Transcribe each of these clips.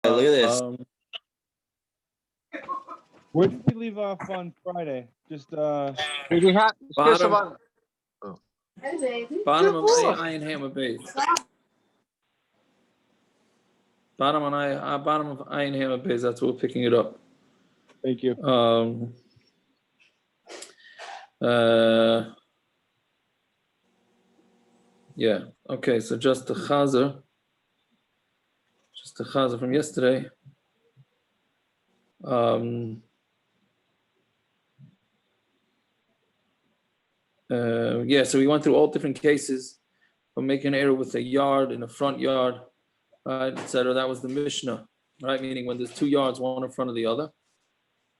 Look at this. Where did we leave off on Friday? Just We have Bottom of Ayin Hammer base. Bottom of Ayin Hammer base. That's what we're picking it up. thank you. Yeah. Okay. So just the chazer from yesterday. Yeah. So we went through all different cases from making an error with a yard in a front yard, right, etc. That was the Mishna, right? Meaning when there's 2 yards, one in front of the other.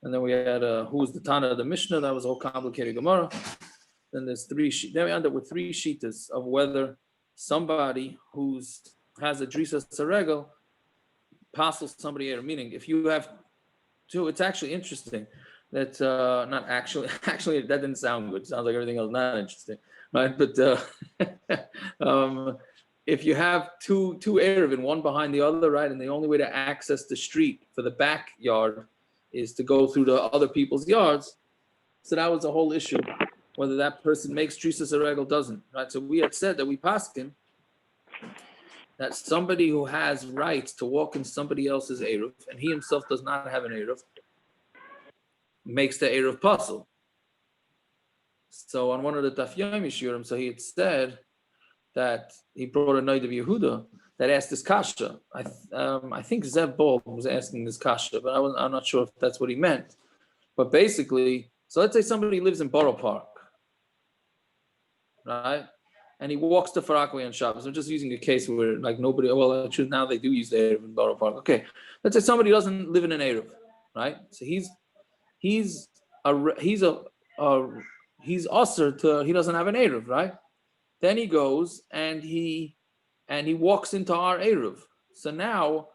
And then we had who was the Tana of the Mishnah? That was a whole complicated Gemara. Then there's 3. Then we end up with 3 shitas of whether somebody has a drisa saregel passes somebody error. Meaning, if you have 2, it's actually interesting that not actually that didn't sound good. It sounds like everything else not interesting, right? But if you have two Eruvin, one behind the other, right, and the only way to access the street for the backyard is to go through the other people's yards. So that was the whole issue, whether that person makes trisas a regel doesn't, right? So we had said that we paskin that somebody who has rights to walk in somebody else's eruv and he himself does not have an eruv makes the eruv puzzle. So on one of the Daf Yomi Eruvin, so he had said that he brought a Noid of Yehuda that asked this kasha. I think Zev Bol was asking this kasha, but I'm not sure if that's what he meant. But basically, so let's say somebody lives in Borough Park, right? And he walks to Farakwe on Shabbos. I'm just using a case where like nobody, well, actually now they do use the Eruv in Borough Park. Okay, let's say somebody doesn't live in an Eruv, right? So he's usher to, he doesn't have an Eruv, right? Then he goes and he walks into our Eruv. So now,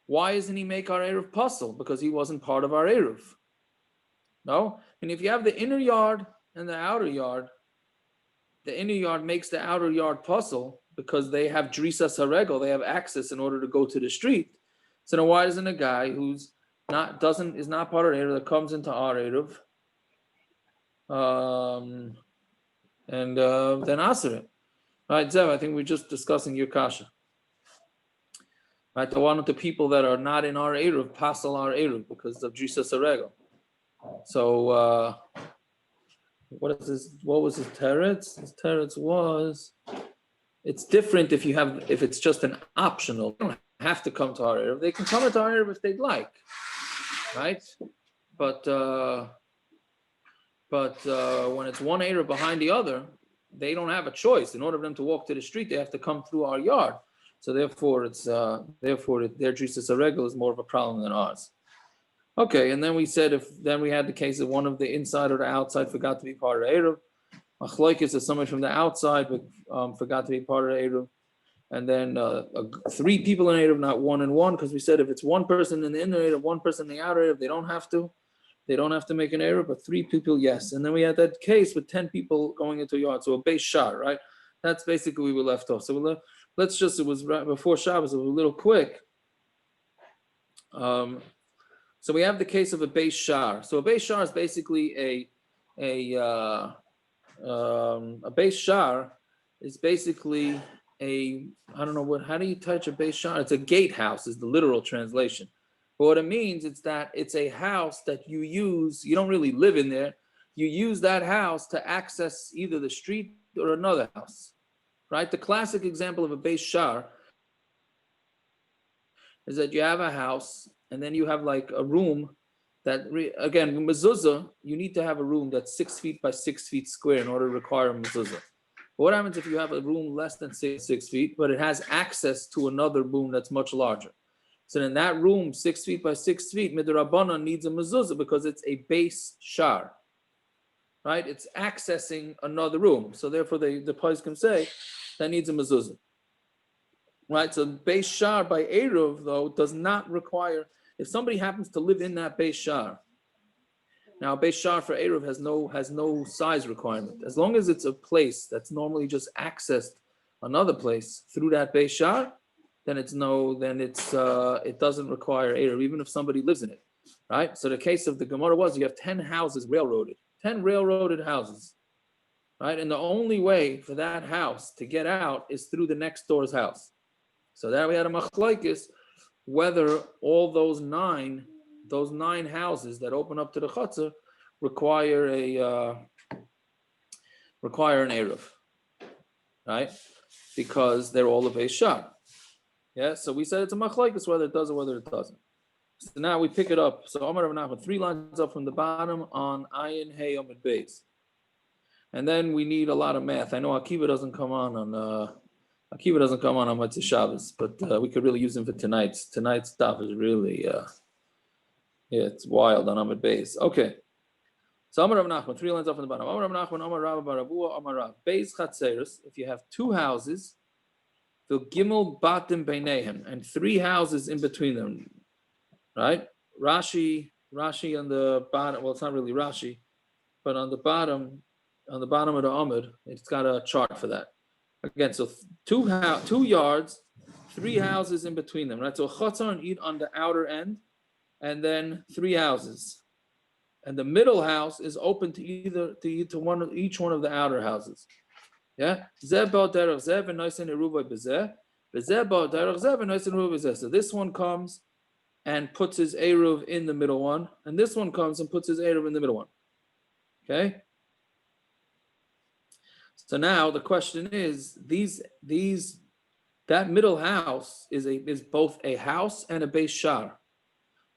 why doesn't he make our Eruv puzzle? Because he wasn't part of our Eruv. No? And if you have the inner yard and the outer yard, the inner yard makes the outer yard puzzle because they have drisas haregel, they have access in order to go to the street. So now why isn't a guy who's is not part of the Eruv that comes into our Eruv and then answer it? Right, Zev, I think we're just discussing your kasha. Right, the one of the people that are not in our Eruv, passel our Eruv because of drisas haregel. So what was his teretz? His teretz was, it's different if it's just an optional. They don't have to come to our Eruv. They can come to our Eruv if they'd like, right? But when it's one Eruv behind the other, they don't have a choice. In order for them to walk to the street, they have to come through our yard. So therefore, their drisas haregel is more of a problem than ours. Okay, and then we said then we had the case of one of the inside or the outside forgot to be part of the Eruv. Machlokes is somebody from the outside but forgot to be part of the Eruv. And then 3 people in Eruv, not 1 and 1, because we said if it's 1 person in the inner Eruv, 1 person in the outer Eruv, they don't have to make an Eruv, but 3 people, yes. And then we had that case with 10 people going into a yard, so a base shar, right? That's basically we were left off. So it was right before Shabbos, it was a little quick. So we have the case of a base shar. So a base shar is basically a base shar is basically how do you touch a base shar? It's a gatehouse is the literal translation. But what it means is that it's a house that you use, you don't really live in there, you use that house to access either the street or another house, right? The classic example of a base shar is that you have a house and then you have like a room that, again, mezuzah, you need to have a room that's 6 feet by 6 feet square in order to require a mezuzah. But what happens if you have a room less than 6 feet, but it has access to another room that's much larger? So in that room, 6 feet by 6 feet, midrabanan needs a mezuzah because it's a base shar, right? It's accessing another room. So therefore the poskim say that needs a mezuzah. Right, so base shar by Eruv though does not require, if somebody happens to live in that base shar. Now base shar for Eruv has no size requirement. As long as it's a place that's normally just accessed another place through that base shar, then it doesn't require Eruv, even if somebody lives in it, right? So the case of the Gemara was you have 10 houses railroaded, 10 railroaded houses, right? And the only way for that house to get out is through the next door's house. So there we had a machlokes whether all those nine houses that open up to the chutzner require an Eruv, right? Because they're all a Beis Shar. Yeah, so we said it's a machlokes whether it does or whether it doesn't. So now we pick it up. So Amar Rav Nachman, 3 lines up from the bottom on Ayin Hey Amud Beis. And then we need a lot of math. I know Akiva doesn't come on Motzei Shabbos, but we could really use him for tonight's. Tonight's stuff is really, it's wild on Amud Beis. Okay. So Amar Rav Nachman, 3 lines up from the bottom. Amar Rav Nachman, Amar Rav Bar Avuha, Amar Rav. Beis Chatzeros, if you have 2 houses, Vil Gimel Batim Beinehem, and 3 houses in between them, right? Rashi on the bottom, well, it's not really Rashi, but on the bottom of the Amud, it's got a chart for that. Again, so 2 yards, 3 houses in between them, right? So a chutzner and eat on the outer end, and then 3 houses. And the middle house is open to each one of the outer houses. Yeah? So this one comes and puts his Eruv in the middle one, and this one comes and puts his Eruv in the middle one. Okay? So now the question is, that middle house is both a house and a Beis Shar.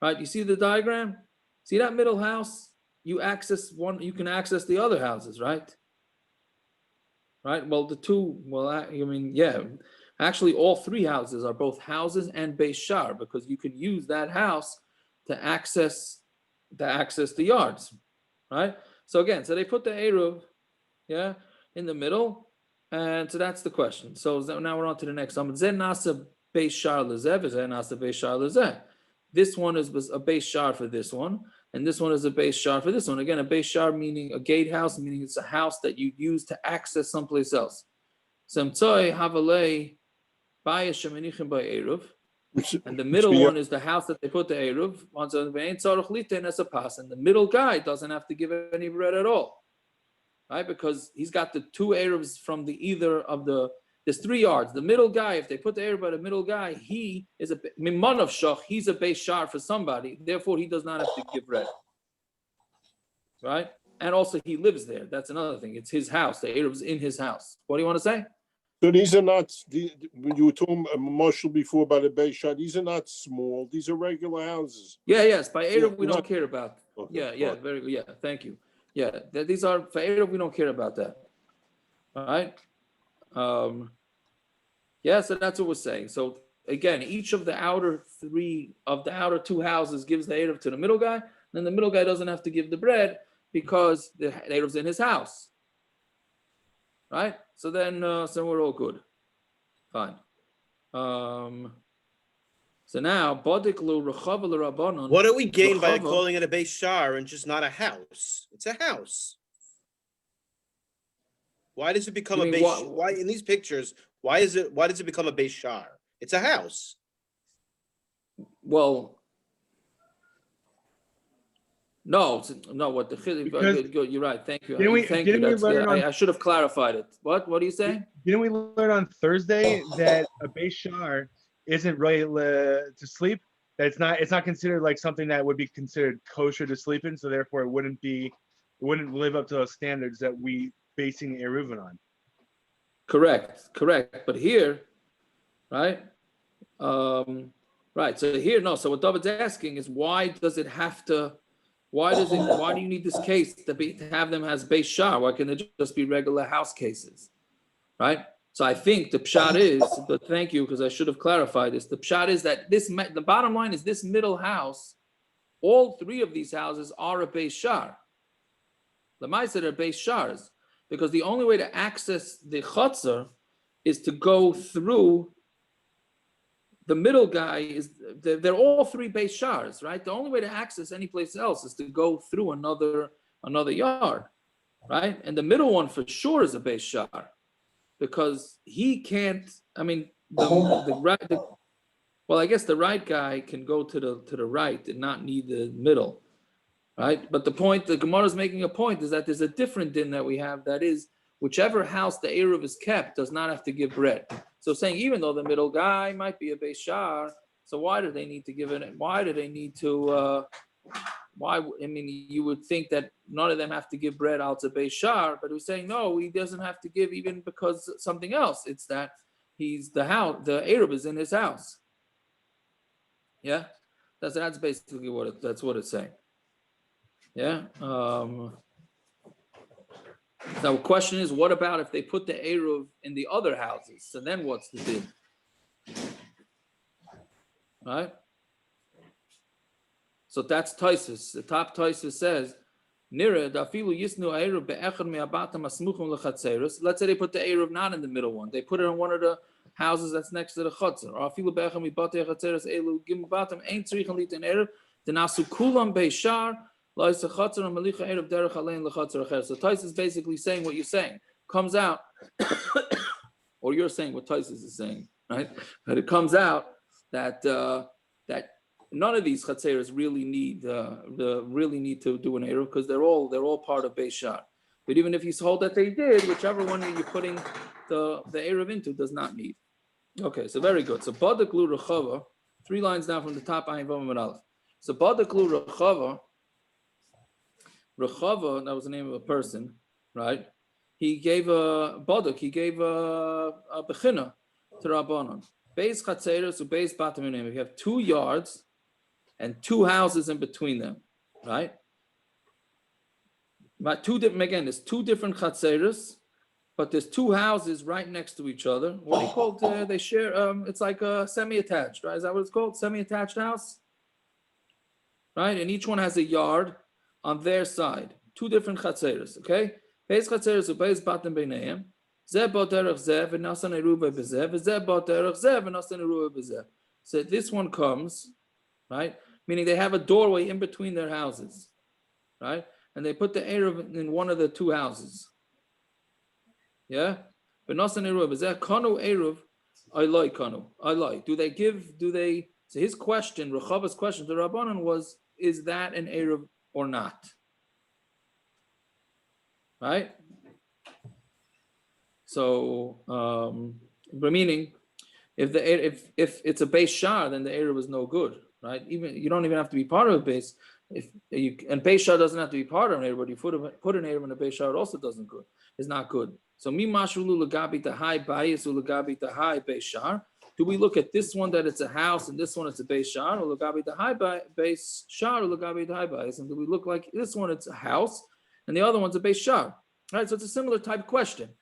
Right? You see the diagram? See that middle house? You can access the other houses, right? Right? Well, actually all 3 houses are both houses and Beis Shar, because you can use that house to access the yards, right? So again, they put the Eruv, in the middle, and so that's the question. So now we're on to the next. This one was a Beis Shar for this one, and this one is a Beis Shar for this one. Again, a Beis Shar meaning a gatehouse, meaning it's a house that you use to access someplace else. And the middle one is the house that they put the Eruv. And the middle guy doesn't have to give any bread at all, right? Because he's got the 2 Eruvs from there's 3 yards. The middle guy, if they put the Eruv by the middle guy, he is a Mimon of Shach, he's a Beis Shar for somebody, therefore he does not have to give bread, right? And also he lives there. That's another thing. It's his house. The Eruv's in his house. What do you want to say? So these are not, when you were talking Marshall before about the Beis Shar, these are not small. These are regular houses. Yes. By Eruv, we don't care about. Okay. Very good. Yeah, thank you. Yeah, these are, for Eruv, we don't care about that. All right? So that's what we're saying. So again, each of the outer 2 houses gives the Eruv to the middle guy, and then the middle guy doesn't have to give the bread because the Eruv's in his house. Right? So then we're all good. Fine. So now, what do we gain by calling it a Beis Shar and just not a house? It's a house. Why does it become a Beis? Why in these pictures? Why does it become a Beis Shar? It's a house. Well, no. What the you're right. Thank you. I should have clarified it. What do you say? Didn't we learn on Thursday that a Beis Shar isn't right to sleep? That it's not considered like something that would be considered kosher to sleep in, so therefore it wouldn't live up to those standards that we basing Eruvin on. Correct. But here, right? Right. So here, no. So what David's asking is, why do you need this case to have them as Beis Shar? Why can't they just be regular house cases? Right? So I think the pshat is, but thank you, because I should have clarified this. The pshat is that the bottom line is this middle house, all 3 of these houses are a Beis Shar. The Ma'aser are Beis Shars, because the only way to access the chutzner is to go through the middle guy. They're all 3 Beis Shars, right? The only way to access any place else is to go through another yard, right? And the middle one for sure is a Beis Shar, because he can't. I mean, the Well, I guess the right guy can go to the right and not need the middle, right? But the point the Gemara is making a point is that there's a different din that we have, that is, whichever house the Eruv is kept does not have to give bread. So saying even though the middle guy might be a Beis Shar, so why do they need to give it? Why do they need to? Why? I mean, you would think that none of them have to give bread out to Beis Shar, but we're saying no, he doesn't have to give even because something else. It's that he's the house, the Eruv is in his house. Yeah, that's basically that's what it's saying. Yeah. Now, the question is, what about if they put the Eruv in the other houses? So then what's the deal? Right? So that's Taisus. The top Taisus says, Nira, dafilu yisnu Eruv be'echad me'abatam asmuchum lechatzeros. Let's say they put the Eruv not in the middle one. They put it in one of the houses that's next to the chatzer. Or afilu be'echad me'batei chatzeros elu gim batam ain't tzrichen lit in Eruv. Denasu kulam be'shar. So Taisus is basically saying what you're saying. Comes out, or you're saying what Taisus is saying, right? But it comes out that that none of these chatzeros really need to do an eruv because they're all part of Beis Shar. But even if you hold that they did, whichever one you're putting the eruv into does not need. Okay, so very good. So Badaklu Rechava, 3 lines down from the top. Ayin Vav Aleph. So Badaklu Rechava, that was the name of a person, right? He gave a baduk, he gave a bechina to Rabbanon. Beis chatzeros ubeis batam minim. If you have 2 yards and 2 houses in between them, right? But there's 2 different chatzeros, but there's 2 houses right next to each other. What do you call it? They share. It's like a semi-attached, right? Is that what it's called? Semi-attached house, right? And each one has a yard on their side. 2 different chatzeros, okay? Beis chatzeros ubeis batam beineim. Zeh bo derech zeh v'nasan eruva b'zeh v'zeh bo derech zeh v'nasan eruva b'zeh. So this one comes, right? Meaning they have a doorway in between their houses, right? And they put the eruv in one of the 2 houses. Yeah? V'nasan eruva b'zeh kanu eruv aloi kanu aloi. Do they? So his question, Rechava's question to Rabbanan was, is that an eruv or not? Right? So, meaning, if it's a Beis Shar, then the eruv is no good, right? Even you don't even have to be part of a base. And Beis Shar doesn't have to be part of an eruv, but you put an eruv in a Beis Shar, it also is not good. So mi mashulu lagabi tahai bayis ulagabi tahai Beis Shar. Do we look at this one that it's a house and this one it's a Beis Shar, or lagabi tahai Beis Shar, or lagabi tahai bayis? And do we look like this one it's a house and the other one's a Beis Shar? Right? So it's a similar type question.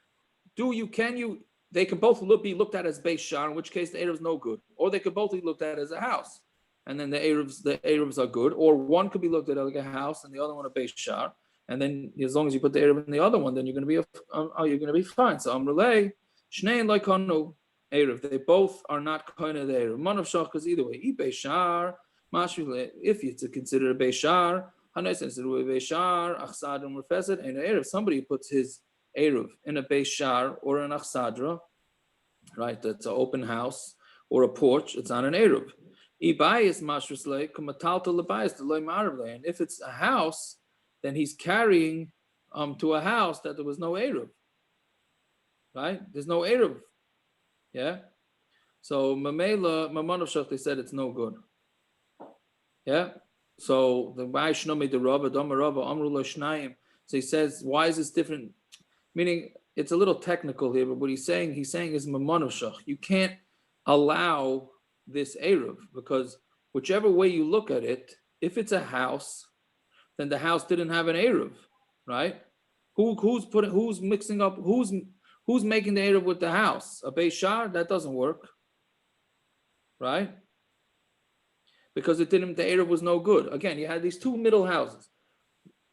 They can both be looked at as Beis Shar, in which case the eruv is no good, or they could both be looked at as a house, and then the eruvs are good, or one could be looked at like a house and the other one a Beis Shar, and then as long as you put the eruv in the other one, then you're going to be fine. So Amrulay Shnei like Kanu eruv, they both are not kind of the eruv. Manav shach, because either way, Beis Shar, if it's considered a Beis Shar, Beis Shar, Achsadra Murfeset, and eruv. Somebody puts his eruv in a Beis Shar or an Achsadra, right? That's an open house or a porch. It's not an eruv. And if it's a house, then he's carrying to a house that there was no eruv, right? There's no eruv, yeah. So Mamela Mamanoshach, they said it's no good, yeah. So the Vaishnami the Rabba Domarava Amrullah Shnayim. So he says, why is this different? Meaning it's a little technical here, but what he's saying is Mamanoshach. You can't allow this eruv because whichever way you look at it, if it's a house, then the house didn't have an eruv, right? Who's mixing up? Who's making the eruv with the house? A Beis Shar? That doesn't work, right? Because the eruv was no good. Again, you had these 2 middle houses.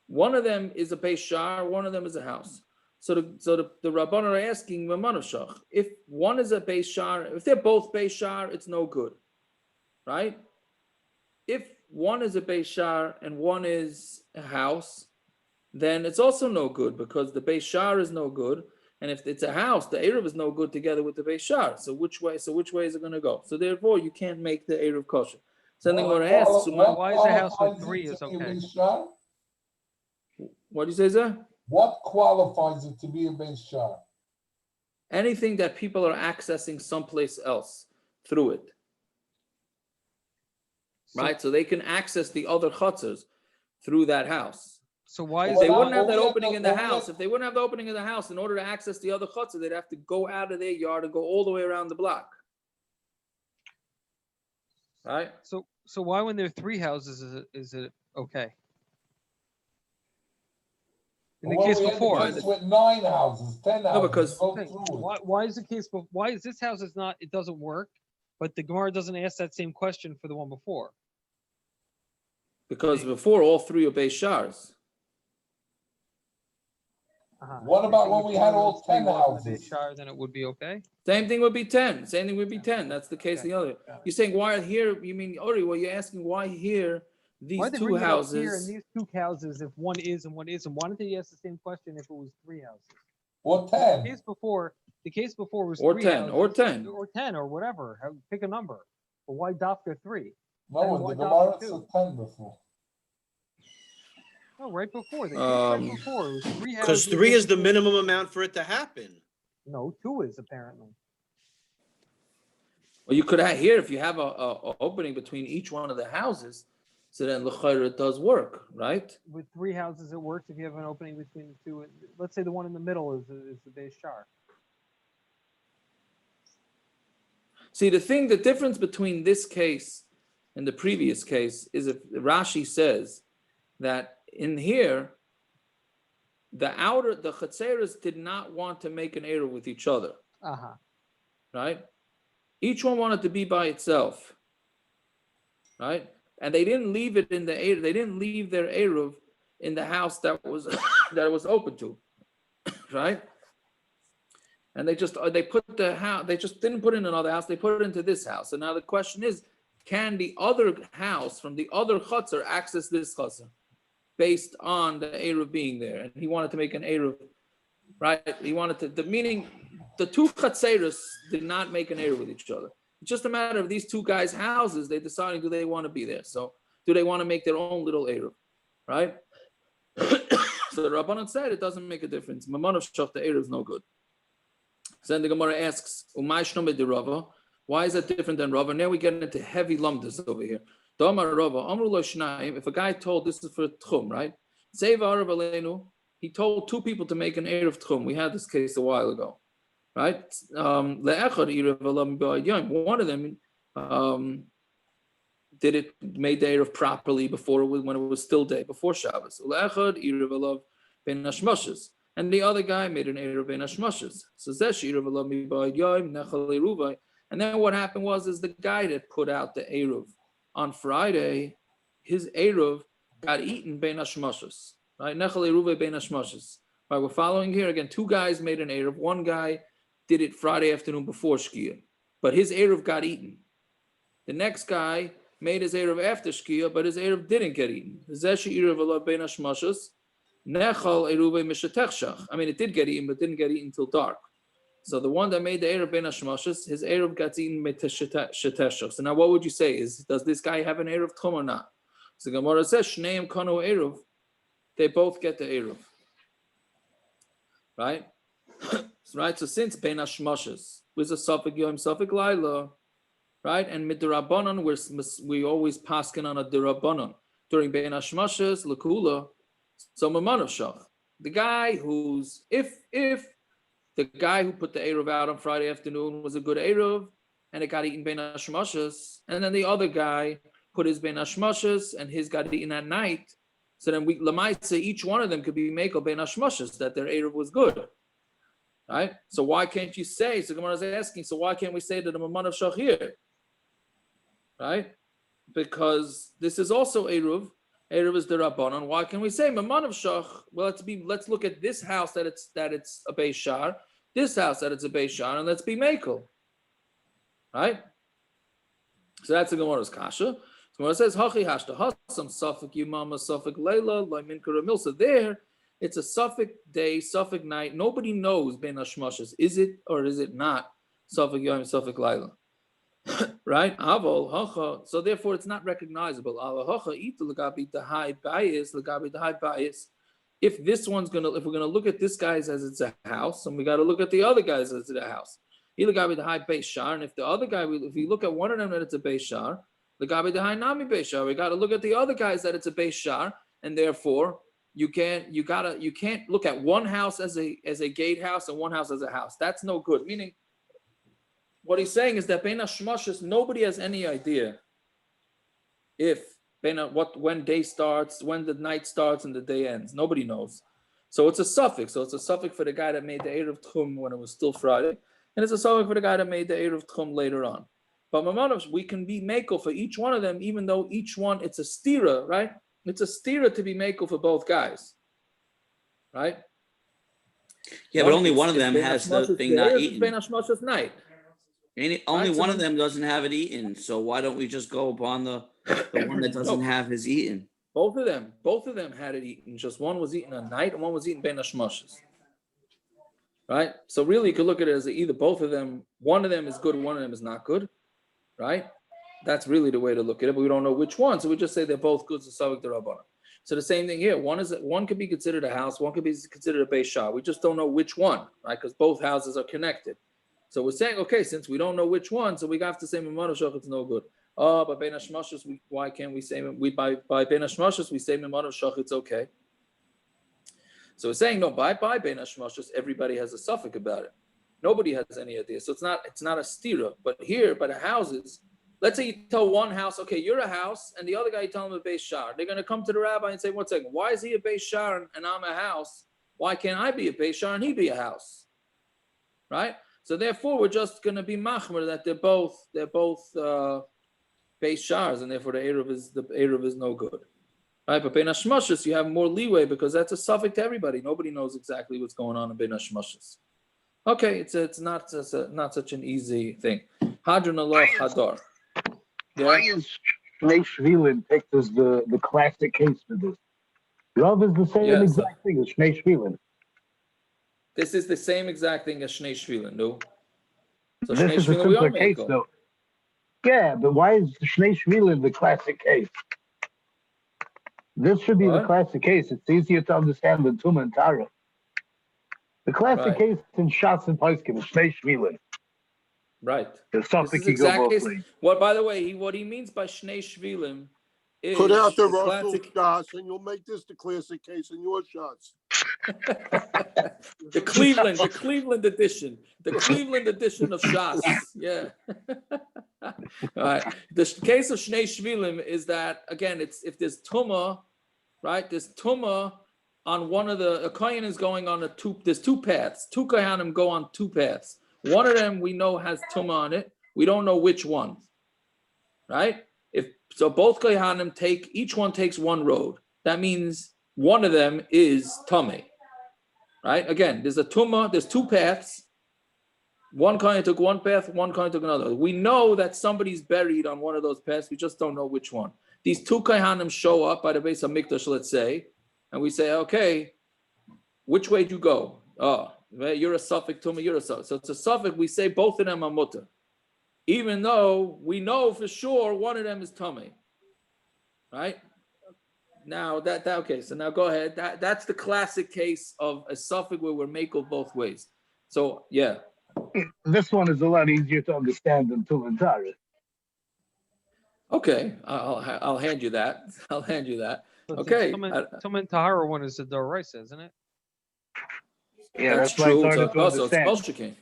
One of them is a Beis Shar, one of them is a house. So the Rabbanan are asking Mamanoshach, if one is a Beis Shar, if they're both Beis Shar, it's no good, right? If one is a Beis Shar and one is a house, then it's also no good because the Beis Shar is no good And if it's a house, the Eruv is no good together with the Beis Shar. So which way is it going to go? So therefore, you can't make the Eruv kosher. So then the Gemara asks, so why is a house with three is okay? What do you say, sir? What qualifies it to be a Beis Shar? Anything that people are accessing someplace else through it. Right? So they can access the other chutzers through that house. So why If is they it wouldn't have that opening in the house, if they wouldn't have the opening in the house, in order to access the other chutzah, they'd have to go out of their yard and go all the way around the block. Right? so why when there are three houses is it okay? In the case before, with 9 houses, 10 houses. No, because why is the case? Why is this house is not? It doesn't work, but the Gemara doesn't ask that same question for the one before. Because before all three are Beis Shars. What about when we had all 10 houses? Then it would be okay. Same thing would be 10. Same thing would be 10. That's the case. Okay. The other. You're saying why here? You mean Ori? Well, you're asking why here? These Why they two bring it up here houses. and these two houses, if one is and one isn't, why don't they ask the same question if it was three houses? Or The 10? case before was Or three 10, or houses, 10. or 10, or whatever. Pick a number. But why Dafka 3? No, why the Gemara not said two? 10 before. No, right before. The case right before it was three houses. Because 3 is the minimum amount for it to happen. No, 2 is apparently. Well, you could have here if you have a opening between each one of the houses, so then l'chayr it does work, right? With 3 houses, it works if you have an opening between the two. Let's say the one in the middle is the Beis Shar. See, the difference between this case and the previous case is if Rashi says that in here, the chatzeros did not want to make an eruv with each other, right? Each one wanted to be by itself, right? And they didn't leave it in the eruv. They didn't leave their eruv in the house that was that it was open to, right? And they just put the house. They just didn't put in another house. They put it into this house. And now the question is, can the other house from the other chutzner access this chutzner based on the eruv being there? And he wanted to make an eruv, right? He wanted to. Meaning, the two chatzeros did not make an eruv with each other. It's just a matter of these two guys' houses. They deciding do they want to be there. So do they want to make their own little eruv, right? So the Rabbanan said it doesn't make a difference. Maman of shach, the eruv is no good. So then the Gemara asks, why is that different than Rava? Now we get into heavy lumdas over here. If a guy told, this is for tchum, right? He told 2 people to make an eruv tchum. We had this case a while ago, right? One of them made the eruv properly when it was still day, before Shabbos. And the other guy made an eruv ben hashmashas. So and then what happened is the guy that put out the eruv on Friday, his eruv got eaten ben hashmashas. Right, nechal eruv ben hashmashas. Right, we're following here again. 2 guys made an eruv. One guy did it Friday afternoon before Shkia, but his eruv got eaten. The next guy made his eruv after Shkia, but his eruv didn't get eaten. Zeshi eruv alav ben hashmashas. Nechal eruv mishatechshach. I mean, it did get eaten, but didn't get eaten until dark. So the one that made the eruv ben hashmashas, his eruv got eaten mishatechshach. So now, what would you say? Does this guy have an eruv tchum or not? So Gemara says shneim kanu eruv. They both get the eruv, right? Right. So since ben hashmashas was a suffik yom suffik laila, right, and midrabanan we always paskin on a dirabanan during ben hashmashas lekula. So Maman Shach, the guy who's if the guy who put the eruv out on Friday afternoon was a good eruv and it got eaten ben hashmashas, and then the other guy put his ben hashmashas and his got eaten at night. So then we lamaitze each one of them could be mekel ben hashmashas that their eruv was good, right? So why can't you say? So Gemara is asking. So why can't we say that the Maman Shach here, right? Because this is also eruv. Eruv is the Rabbanon. Why can we say Maman of Shach? Well, let's look at this house that it's a Beis Shar, this house that it's a Beis Shar, and let's be Mekel. Right? So that's the Gemara's kasha. Gemara says Hachi Hashta Hasam Safik Yumama Safik Leila Laimin Karamil. So there It's a suffix day, suffix night. Nobody knows ben hashmashas. Is it or is it not suffix yom, suffix laila? Right? Aval hacha. So therefore, it's not recognizable. Aval hacha ita legabi dahai bias, legabi dahai bias. If this one's gonna, if we're gonna look at this guy's as it's a house, and we got to look at the other guys as it's a house. Legabi dahai beishar, and if the other guy, if we look at one of them that it's a beishar, legabi dahai nami beishar, we got to look at the other guys that it's a beishar, and therefore you can't look at one house as a gatehouse and one house as a house. That's no good. Meaning, what he's saying is that bein hashmashas, nobody has any idea when day starts, when the night starts, and the day ends. Nobody knows. So it's a suffix. So it's a suffix for the guy that made the Erev Tchum when it was still Friday, and it's a suffix for the guy that made the Erev Tchum later on. But Mamanovs, we can be makel for each one of them, even though each one, it's a stira, right? It's a stira to be makel for both guys, right? Yeah, but only one of them has the thing not eaten. Ben hashmashas night. Only one of them doesn't have it eaten. So why don't we just go upon the one that doesn't have his eaten? Both of them had it eaten. Just one was eaten at night and one was eaten ben hashmashas. Right? So really, you could look at it as either both of them, one of them is good, one of them is not good. Right? That's really the way to look at it, but we don't know which one. So we just say they're both good. So savik derabbanan. So the same thing here. One could be considered a house, one could be considered a beis shar. We just don't know which one, right? Because both houses are connected. So we're saying, okay, since we don't know which one, so we have to say Mimano Shach, it's no good. Oh, but Ben Hashmashas, why can't we say by Ben Hashmashas, we say Mimano Shach, it's okay. So we're saying, no, by Ben Hashmashas, everybody has a suffix about it. Nobody has any idea. So it's not a stira. But here, by the houses, let's say you tell one house, okay, you're a house, and the other guy you tell him a beis shar. They're going to come to the rabbi and say, 1 second, why is he a beis shar and I'm a house? Why can't I be a beis shar and he be a house? Right? So therefore, we're just going to be machmer that they're both beis shars, and therefore the eruv is no good. Right? But bein hashmashas, you have more leeway because that's a suffix to everybody. Nobody knows exactly what's going on in bein hashmashas. Okay, it's not such an easy thing. Hadron Allah Hadar. Why is Shnei Shvilin picked as the classic case for this? Rav is the same exact thing as Shnei Shvilin. This is the same exact thing as Shnei Shvilin, no? So this is a simpler case, though. Yeah, but why is Shnei Shvilin the classic case? This should be the classic case. It's easier to understand than Tuma and Tara. The classic case in Shas and Paiskim is Shnei Shvilin. Right. The suffix you go both ways. Well, by the way, what he means by Shnei Shvilim is put out the classic shots, and you'll make this the classic case in your shots. the Cleveland edition of Shas. Yeah. All right. The case of Shnei Shvilim is that, again, it's if there's Tumah, right? There's Tumah on one of a kohen is going on there's two paths. Two kohanim go on two paths. One of them we know has Tumah on it. We don't know which one. Right? So both kohanim each one takes one road. That means one of them is Tameh. Right? Again, there's a Tumah, there's two paths. One kohen took one path, one kohen took another. We know that somebody's buried on one of those paths. We just don't know which one. These two kohanim show up by the base of Mikdash, let's say, and we say, okay, which way do you go? Oh, you're a suffix, Tumah, you're a suffix. So it's a suffix, we say both of them are mutter. Even though we know for sure one of them is Tameh. Right? Now okay, so now go ahead. That's the classic case of a suffix where we're makel both ways. So yeah. This one is a lot easier to understand than Tumah and Tara. Okay, I'll hand you that. I'll hand you that. Okay. Tumah and Tahara one is the Doraisa, isn't it? Yeah, that's true. So it's Kol Shekin.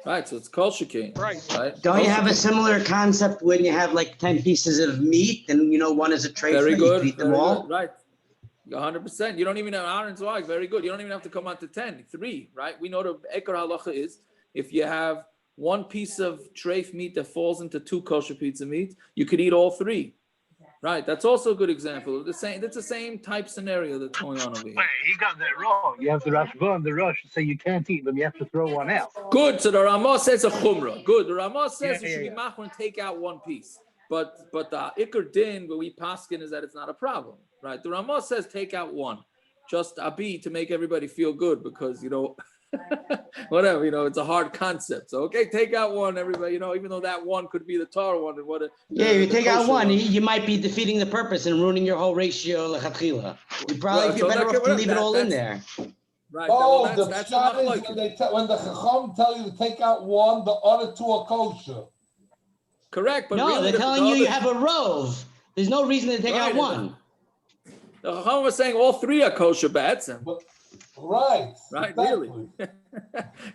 Right, so it's Kol Shekin. Right. Don't you have a similar concept when you have like 10 pieces of meat and one is a tray very good, you eat them all? Good. Right. 100%. You don't even have Aaron's wife. Very good. You don't even have to come out to 10. 3, right? We know the Ekar Halacha is if you have one piece of treif meat that falls into 2 kosher pizza meat, you could eat all 3. Right, that's also a good example. That's the same type scenario that's going on over here. Wait, he got that wrong. You have the Rashba and the Rosh say you can't eat them, you have to throw one out. Good, so the Ramah says a chumrah. Good, the Ramah says you should be machmer and take out one piece. But the Iker Din, where we paskin, is that it's not a problem. Right, the Ramah says take out one. just abi to make everybody feel good because whatever, it's a hard concept. So okay, take out one, everybody, even though that one could be the tar one and you take out one, you might be defeating the purpose and ruining your whole ratio lechatchila. You probably be better off to leave it all in there. Right. Oh, that's the shot is when the chacham tell you to take out one, the other two are kosher. Correct, but no, really they're telling you have a rove. There's no reason to take out one. The chacham was saying all three are kosher bats. Right. Exactly. Really.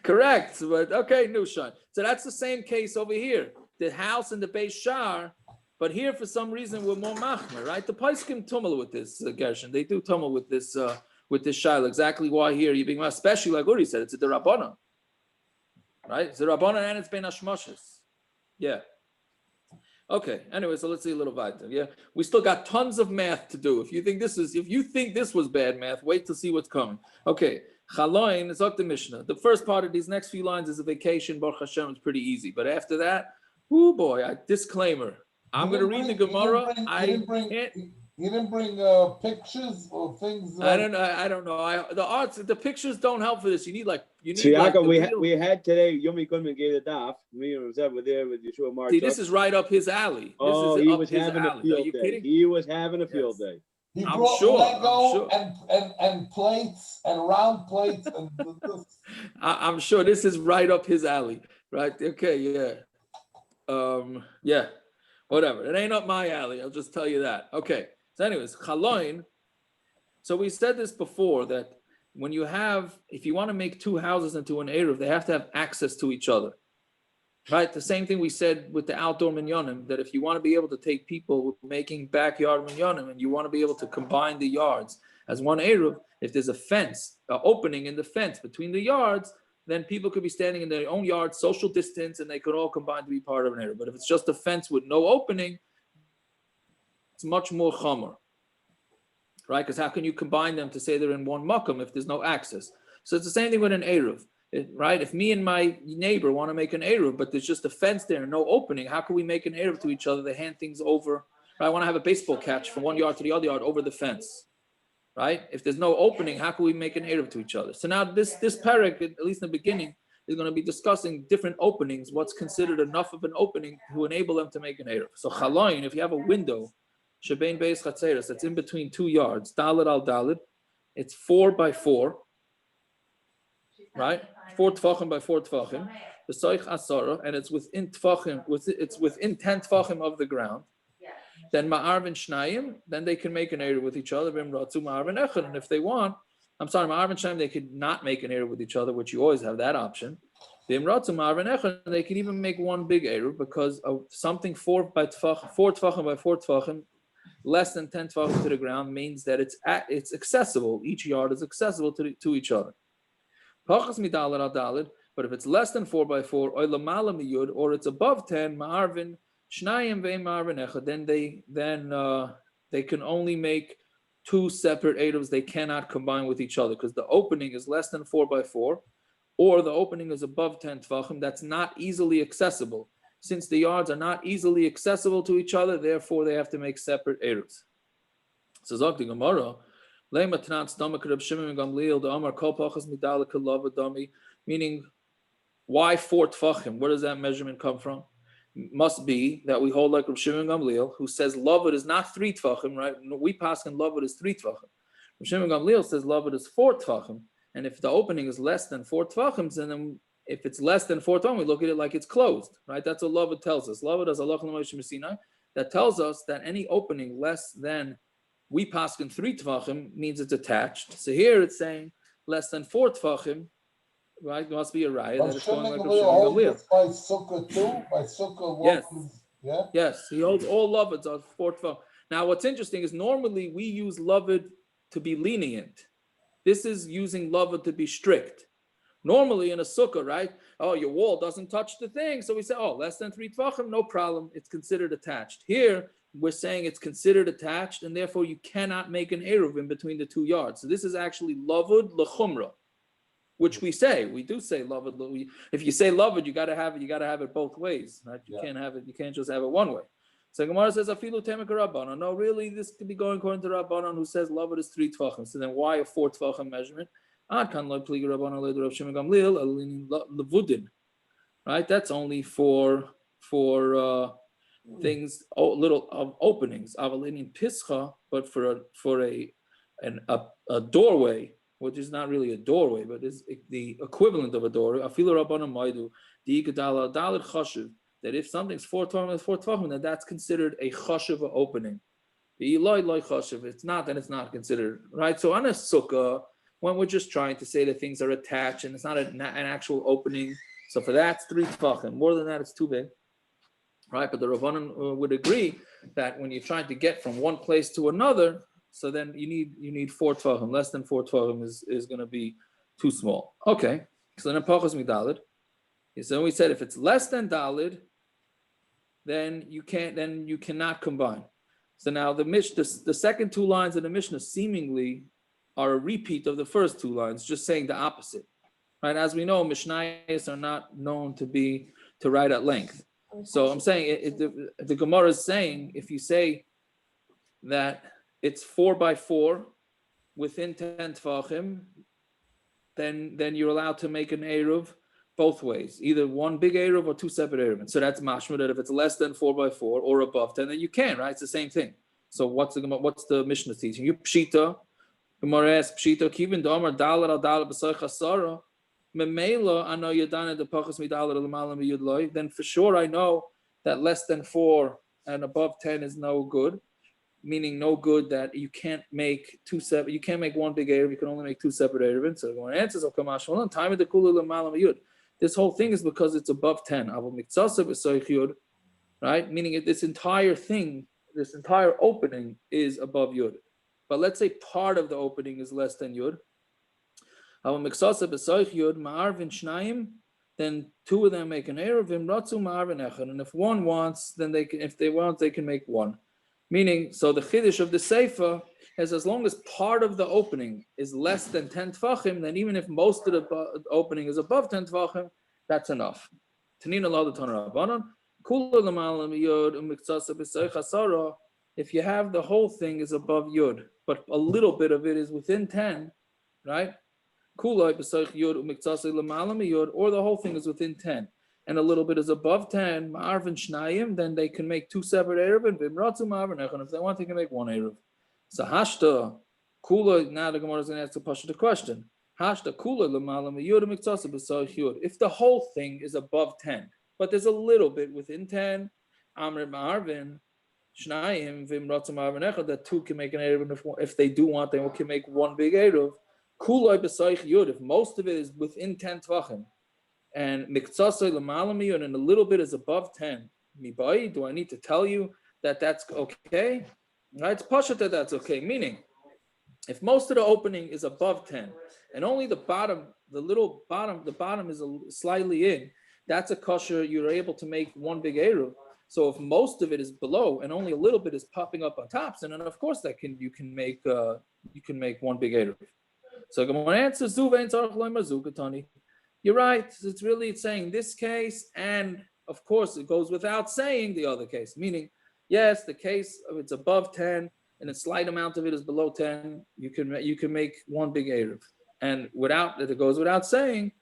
Correct. But okay, Nushan. So that's the same case over here. The house and the Beis Shar, but here for some reason we're more machmer, right? The Paiskim tumble with this, Gershon. They do tumble with this shaila. Exactly why here you being, especially like Uri said, it's a derabbanan, right? It's a derabbanan and it's ben hashmoshes. Yeah. Okay. Anyway, so let's see a little weiter. Yeah, we still got tons of math to do. If you think this was bad math, wait to see what's coming. Okay. Chaloin is up the Mishnah. The first part of these next few lines is a vacation. Baruch Hashem, it's pretty easy. But after that, oh boy, disclaimer. I'm going to read the Gemara. You didn't bring pictures or things. I don't know. The pictures don't help for this. You need. So Yaakov, we had today. Yomi Kunman gave the daf. Me and Rosette were there with Yeshua Mark. See, this is right up his alley. He was having a field day. He was having a field day. He brought Lego and plates and round plates and I'm sure this is right up his alley. Right? Okay. Yeah. Yeah. Whatever. It ain't up my alley. I'll just tell you that. Okay. So anyways, Chaloin. So we said this before that if you want to make two houses into an Eruv, they have to have access to each other. Right? The same thing we said with the outdoor minyanim, that if you want to be able to take people making backyard minyanim and you want to be able to combine the yards as one Eruv, if there's a fence, an opening in the fence between the yards, then people could be standing in their own yard, social distance, and they could all combine to be part of an Eruv. But if it's just a fence with no opening, it's much more chomer. Right? Because how can you combine them to say they're in one makom if there's no access? So it's the same thing with an Eruv. Right? If me and my neighbor want to make an Eruv, but there's just a fence there and no opening, how can we make an Eruv to each other? They hand things over. Right? I want to have a baseball catch from one yard to the other yard over the fence. Right? If there's no opening, how can we make an Eruv to each other? So now this Perek, at least in the beginning, is going to be discussing different openings, what's considered enough of an opening to enable them to make an Eruv. So Chaloin, if you have a window, Shebein Beis Chatzeres, that's in between 2 yards, Dalet al Dalet, it's 4 by 4, right? 4 tefachim by 4 tefachim, B'soich Asara, and it's within tefachim, it's within 10 tefachim of the ground. Then Ma'arvin Shnayim, then they can make an Eruv with each other. And if they want, Ma'arvin Shnayim, they could not make an Eruv with each other, which you always have that option. They can even make one big Eruv because of something 4 tefachim by 4 tefachim, less than 10 tefachim to the ground, means that it's accessible. Each yard is accessible to each other. But if it's less than 4 by 4, or it's above 10, Ma'arvin Shnayim ve'Ma'arvin Echad, then they can only make 2 separate Eruvs. They cannot combine with each other because the opening is less than 4 by 4, or the opening is above 10 tefachim. That's not easily accessible. Since the yards are not easily accessible to each other, therefore they have to make separate Eruvs. So Zok the Gemara, meaning why 4 tefachim? Where does that measurement come from? Must be that we hold like Rav Shimon Gamliel, who says lavud is not 3 tefachim, right? We pass on lavud is 3 tefachim. Rav Shimon Gamliel says lavud is 4 tefachim, and if the opening is less than 4 tefachim, then if it's less than 4 tefachim, we look at it like it's closed, right? That's what lavud tells us. Lavud is Allah Sinai. That tells us that any opening less than we pass in 3 tefachim means it's attached. So here it's saying less than 4 tefachim. Right, there must be a riot that is going like Rav Shimon Gamliel. By sukkah too, by sukkah. Yes. Yeah. Yes, he holds all lavuds on 4 tefachim. Now, what's interesting is normally we use lavud to be lenient. This is using lavud to be strict. Normally in a sukkah, right? Oh, your wall doesn't touch the thing, so we say, oh, less than 3 tefachim, no problem. It's considered attached. Here we're saying it's considered attached, and therefore you cannot make an eruv in between the 2 yards. So this is actually lavud lechumra. Which we do say lavud. If you say lavud, you got to have it both ways, right? You can't have it. You can't just have it one way. So Gemara says afilu temek rabbanon. No, really, this could be going according to Rabbanon, who says lavud is 3 tefachim. So then, why a 4 tefachim measurement? Ad kan lo pligi Rabbanon leider Rav Shimon Gamliel alinin lavudin. Right? That's only for things, little openings. Avalinin pischa, but for a doorway, which is not really a doorway, but is the equivalent of a doorway. Afilu Rabbanon maidu di gedala dalet chashiv. That if something's 4 tefachim, then that's considered a chashiv opening. If it's not, then it's not considered, right? So on a sukkah, when we're just trying to say that things are attached and it's not an actual opening, so for that, it's 3 tefachim. More than that, it's too big, right? But the Rabbanan would agree that when you're trying to get from one place to another, so then you need 4 tefachim. Less than 4 tefachim is going to be too small. Okay, so then pachas midalid. So we said if it's less than dalid, then you cannot combine. So now the second 2 lines of the Mishnah seemingly are a repeat of the first 2 lines, just saying the opposite. Right? As we know, Mishnayos are not known to write at length. So I'm saying the Gemara is saying if you say that it's 4 by 4 within 10 tefachim, then you're allowed to make an eruv both ways, either one big eruv or 2 separate eruvim. So that's mashma that if it's less than 4 by 4 or above 10, then you can, right? It's the same thing. So what's the Mishnah teaching? You pshita. Gemara asks pshita kivin damar dalar al dalar b'soich hasara memela ano yadana de pachas midalar l'malam yudloy. Then for sure I know that less than 4 and above 10 is no good, meaning no good that you can't make 2 separate. You can't make one big eruv. You can only make 2 separate eruvim. So Gemara answers of kamash malan time of the kula l'malam yud. This whole thing is because it's above 10. Right? Meaning this entire thing, this entire opening is above Yud. But let's say part of the opening is less than Yud. Then 2 of them make an eruv. And if one wants, then they can make 1. Meaning, so the chiddush of the Sefer is as long as part of the opening is less than 10 tefachim, then even if most of the opening is above 10 tefachim, that's enough. If you have the whole thing is above Yud, but a little bit of it is within 10, right? Or the whole thing is within 10. And a little bit is above 10, then they can make 2 separate eruv, and if they want, they can make 1 eruv. So hashta kula. Now the Gemara is going to ask the question. Hashta kula l'malam yud miktsasa b'sayich yud. If the whole thing is above 10, but there's a little bit within 10, amr ma'arvin shnayim v'imratzim ma'arvin echad, that 2 can make an eruv. If they do want, they can make 1 big eruv. Kula b'sayich yud. If most of it is within 10 tvachim, and miktsasa l'malam yud, and a little bit is above 10, mibai, do I need to tell you that that's okay? Right, it's pashat that's okay. Meaning, if most of the opening is above 10 and only the bottom is slightly in, that's a kosher. You're able to make 1 big eruv. So if most of it is below and only a little bit is popping up on top, and then of course you can make 1 big eruv. So Gemara answers zuvein tzarich loymer zugatani. You're right. It's saying this case, and of course it goes without saying the other case. Meaning, yes, the case of it's above 10 and a slight amount of it is below 10, you can make 1 big eruv. And it goes without saying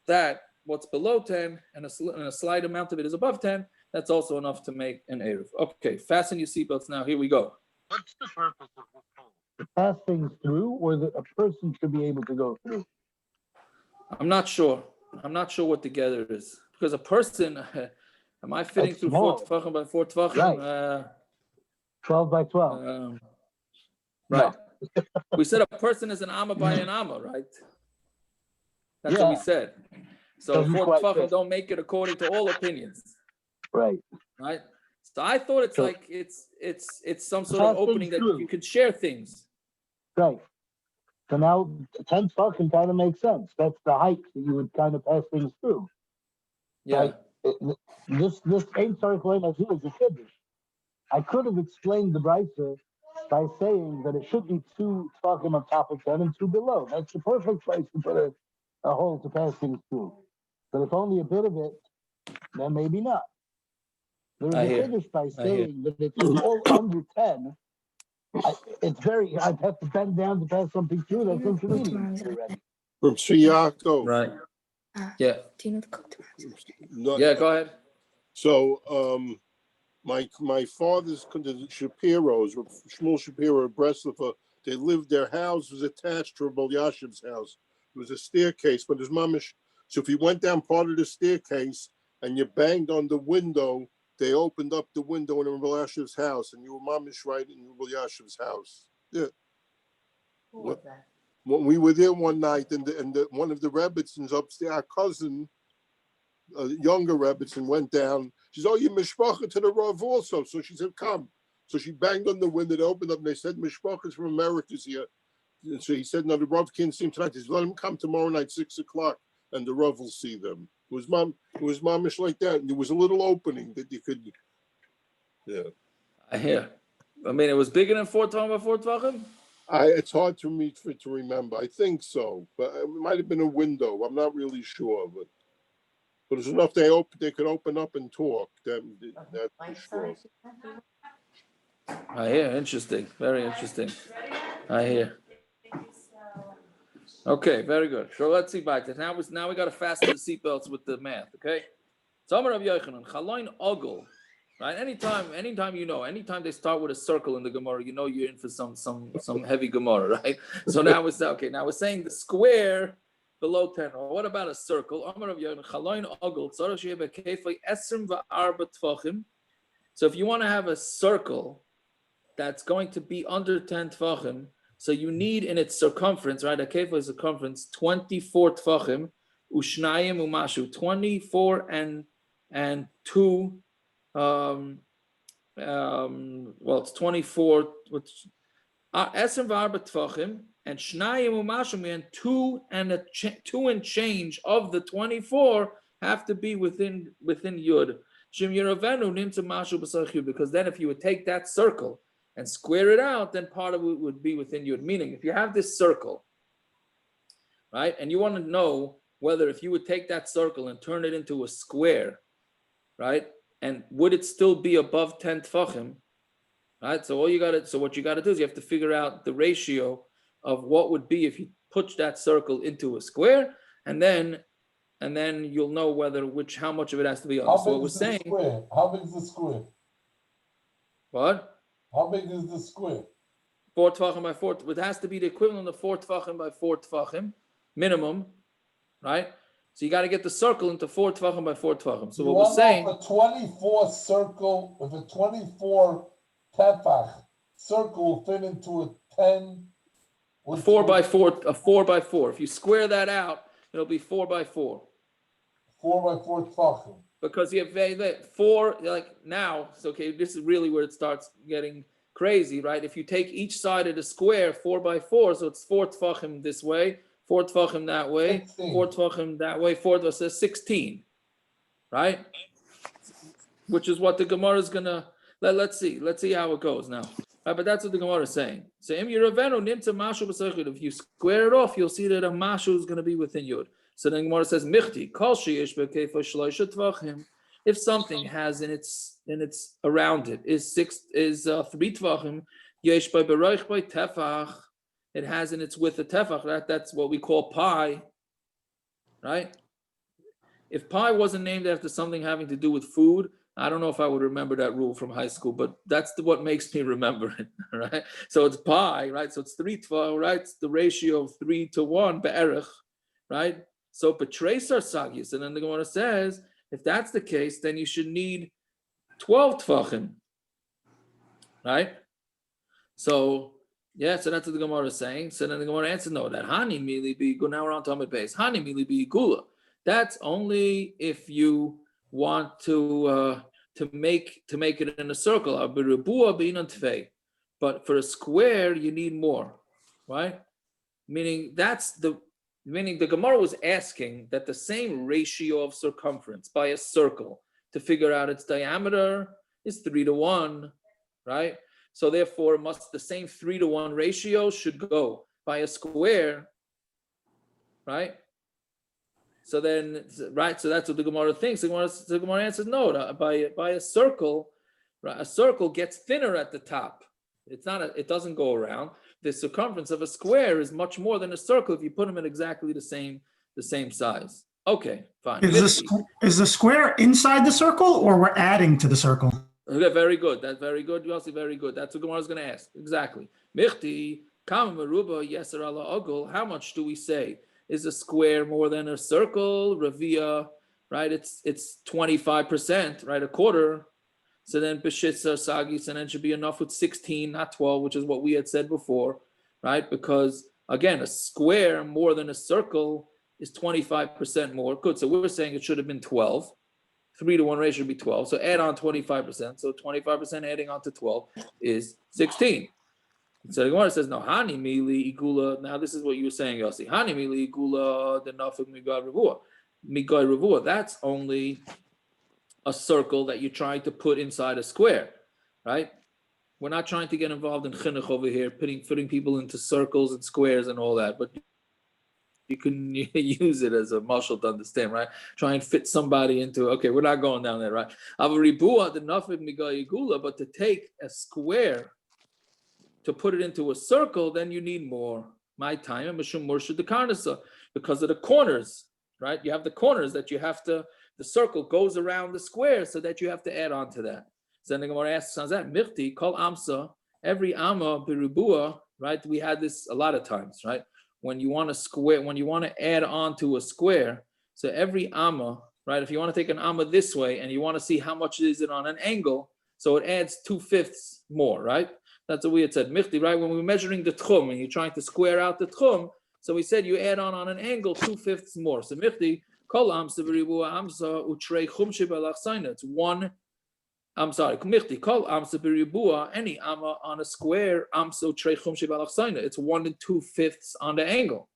that what's below 10 and a slight amount of it is above 10, that's also enough to make an eruv. Okay, fasten your seatbelts now. Here we go. What's the purpose of this code? To pass things through, or that a person should be able to go through? I'm not sure what together is. Because a person, am I fitting through 4 tefachim by 4 tefachim? Right. 12 by 12. Right. We said a person is an amma by an amma, right? That's what we said. So 4 tefachim don't make it according to all opinions. Right. Right. So I thought it's like it's some sort of opening that you can share things. Right. So now 10 tefachim kind of makes sense. That's the height that you would kind of pass things through. Yeah. Right? This ain't tzarich loymer zug is a kiddush. I could have explained the brisa by saying that it should be 2 tefachim on top of 10 and 2 below. That's the perfect place to put a hole to pass things through. But if only a bit of it, then maybe not. There I is a hear. chiddush by I hear. saying that if it's all under 10, I'd have to bend down to pass something through that's intermediate already. From Shiyako. Right. Yeah. No- Yeah, go ahead. So, my father's the Shapiros, Shmuel Shapiro of Breslov, they lived. Their house was attached to Rabbi Yashiv's house. It was a staircase, but his mamish. So if you went down part of the staircase and you banged on the window, they opened up the window in Rabbi Yashiv's house, and you were mamish right in Rabbi Yashiv's house. Yeah. Who was that? When we were there one night, and one of the Rebbitzins upstairs, our cousin, a younger Rebbitzin, went down. She said, "Oh, you mishpacha to the Rav also." So she said, "Come." So she banged on the window. They opened up, and they said, "Mishpacha's from America's here." And so he said, "No, the Rav can't see him tonight." He said, "Let him come tomorrow night, 6:00, and the Rav will see them." It was mamish like that, and there was a little opening that you could. Yeah. I hear. I mean, it was bigger than 4 tvachim by 4 tvachim? It's hard to remember. I think so, but it might have been a window. I'm not really sure, but it's enough they could open up and talk. That's for sure. I hear. Interesting. Very interesting. I hear. Okay, very good. So let's see back. Now we got to fasten the seatbelts with the math. Okay. So Amar Rav Yochanan, Chalon Ogel. Right. Anytime they start with a circle in the Gemara, you know you're in for some heavy Gemara, right? So now we're okay. Now we're saying the square below 10. Or what about a circle? So if you want to have a circle that's going to be under 10 tefachim, so you need in its circumference, right? A kefa is circumference 24 tefachim, ushnayim umashu, 24 and 2. It's 24. Esem v'arba tefachim and shnayim umashim, and 2 and change of the 24 have to be within yud. Shim Yeravenu nimtza mashu b'sarach yud, because then if you would take that circle and square it out, then part of it would be within yud. Meaning, if you have this circle, right, and you want to know whether if you would take that circle and turn it into a square, right, and would it still be above 10 tefachim, right? So what you got to do is you have to figure out the ratio of what would be if you push that circle into a square, and then you'll know how much of it has to be on. So what we're saying. How big is the square? What? How big is the square? 4 tefachim by 4. It has to be the equivalent of 4 tefachim by 4 tefachim, minimum, right? So you got to get the circle into 4 tefachim by 4 tefachim. So what we're saying. If a 24 circle, if a 24 tefach circle will fit into a 10. A 4 by 4. A 4 by 4. If you square that out, it'll be 4 by 4. 4 by 4 tefachim. Because you have 4, like now, it's okay, this is really where it starts getting crazy, right? If you take each side of the square 4 by 4, so it's 4 tefachim this way, 4 tefachim that way, 16. 4 tefachim that way, 4 tefachim, so 16, right? Which is what the Gemara is gonna, let's see how it goes now. Right, but that's what the Gemara is saying. So if you square it off, you'll see that a mashu is going to be within yud. So then Gemara says, Michti, kol sheyesh b'keifa shloisha tvachim. If something has in its around it is 3 tvachim, yesh by beroich by tefach. It has in its width a tefach. That's what we call pi, right? If pi wasn't named after something having to do with food, I don't know if I would remember that rule from high school, but that's what makes me remember it, right? So it's pi, right? So it's 3 tvach, right? It's the ratio of 3 to 1, be'erich, right? So betrays our sagius, and then the Gemara says, if that's the case, then you should need 12 tefachim, right? So that's what the Gemara is saying. So then the Gemara answers, no, that hani mili be, go now around to Amud base, hani mili be gula. That's only if you want to make it in a circle. But for a square, you need more, right? Meaning the Gemara was asking that the same ratio of circumference by a circle to figure out its diameter is 3 to 1, right? So therefore, the same 3 to 1 ratio should go by a square, right? So then, right? So that's what the Gemara thinks. The Gemara answers no. By a circle, right, a circle gets thinner at the top. It doesn't go around. The circumference of a square is much more than a circle if you put them in exactly the same size. Okay, fine. Is the square inside the circle, or we're adding to the circle? Okay, very good. That's very good. Yossi, very good. That's what Gemara is going to ask. Exactly. Michti, kama meruba, yeser ala ogul. How much do we say? Is a square more than a circle? Ravia, right? It's 25%, right? A quarter. So then b'shitza sagis, and then it should be enough with 16, not 12, which is what we had said before, right? Because again, a square more than a circle is 25% more. Good. So we were saying it should have been 12. 3-to-1 ratio should be 12. So add on 25%. So 25% adding on to 12 is 16. So the Gemara says, no, Hani Mili Igula. Now this is what you were saying, Yossi. Hani Mili Igula, the Nafik Migai Ravua. Migai Ravua, that's only a circle that you're trying to put inside a square, right? We're not trying to get involved in chinuch over here, fitting people into circles and squares and all that, but you can use it as a marshal to understand, right? Try and fit somebody into, okay, we're not going down there, right? But to take a square, to put it into a circle, then you need more. My time, because of the corners, right? You have the corners that you have to, the circle goes around the square so that you have to add on to that. So then the Gemara asks, Mirti, call Amsa, every Amma birubua, right? We had this a lot of times, right? When you want to add on to a square, so every Amma, right? If you want to take an Amma this way and you want to see how much is it on an angle, so it adds 2/5 more, right? That's what we had said. Mirti, right? When we were measuring the tchum and you're trying to square out the tchum, so we said you add on an angle 2/5 more. So Mirti, Kol Amsa B'Ribua Amsa Utrei Chumshi B'Lachsaina. It's one. I'm sorry. Kumikti Kol Amsa B'Ribua. Any Amma on a square Amsa Utrei Chumshi B'Lachsaina. It's 1 2/5 on the angle.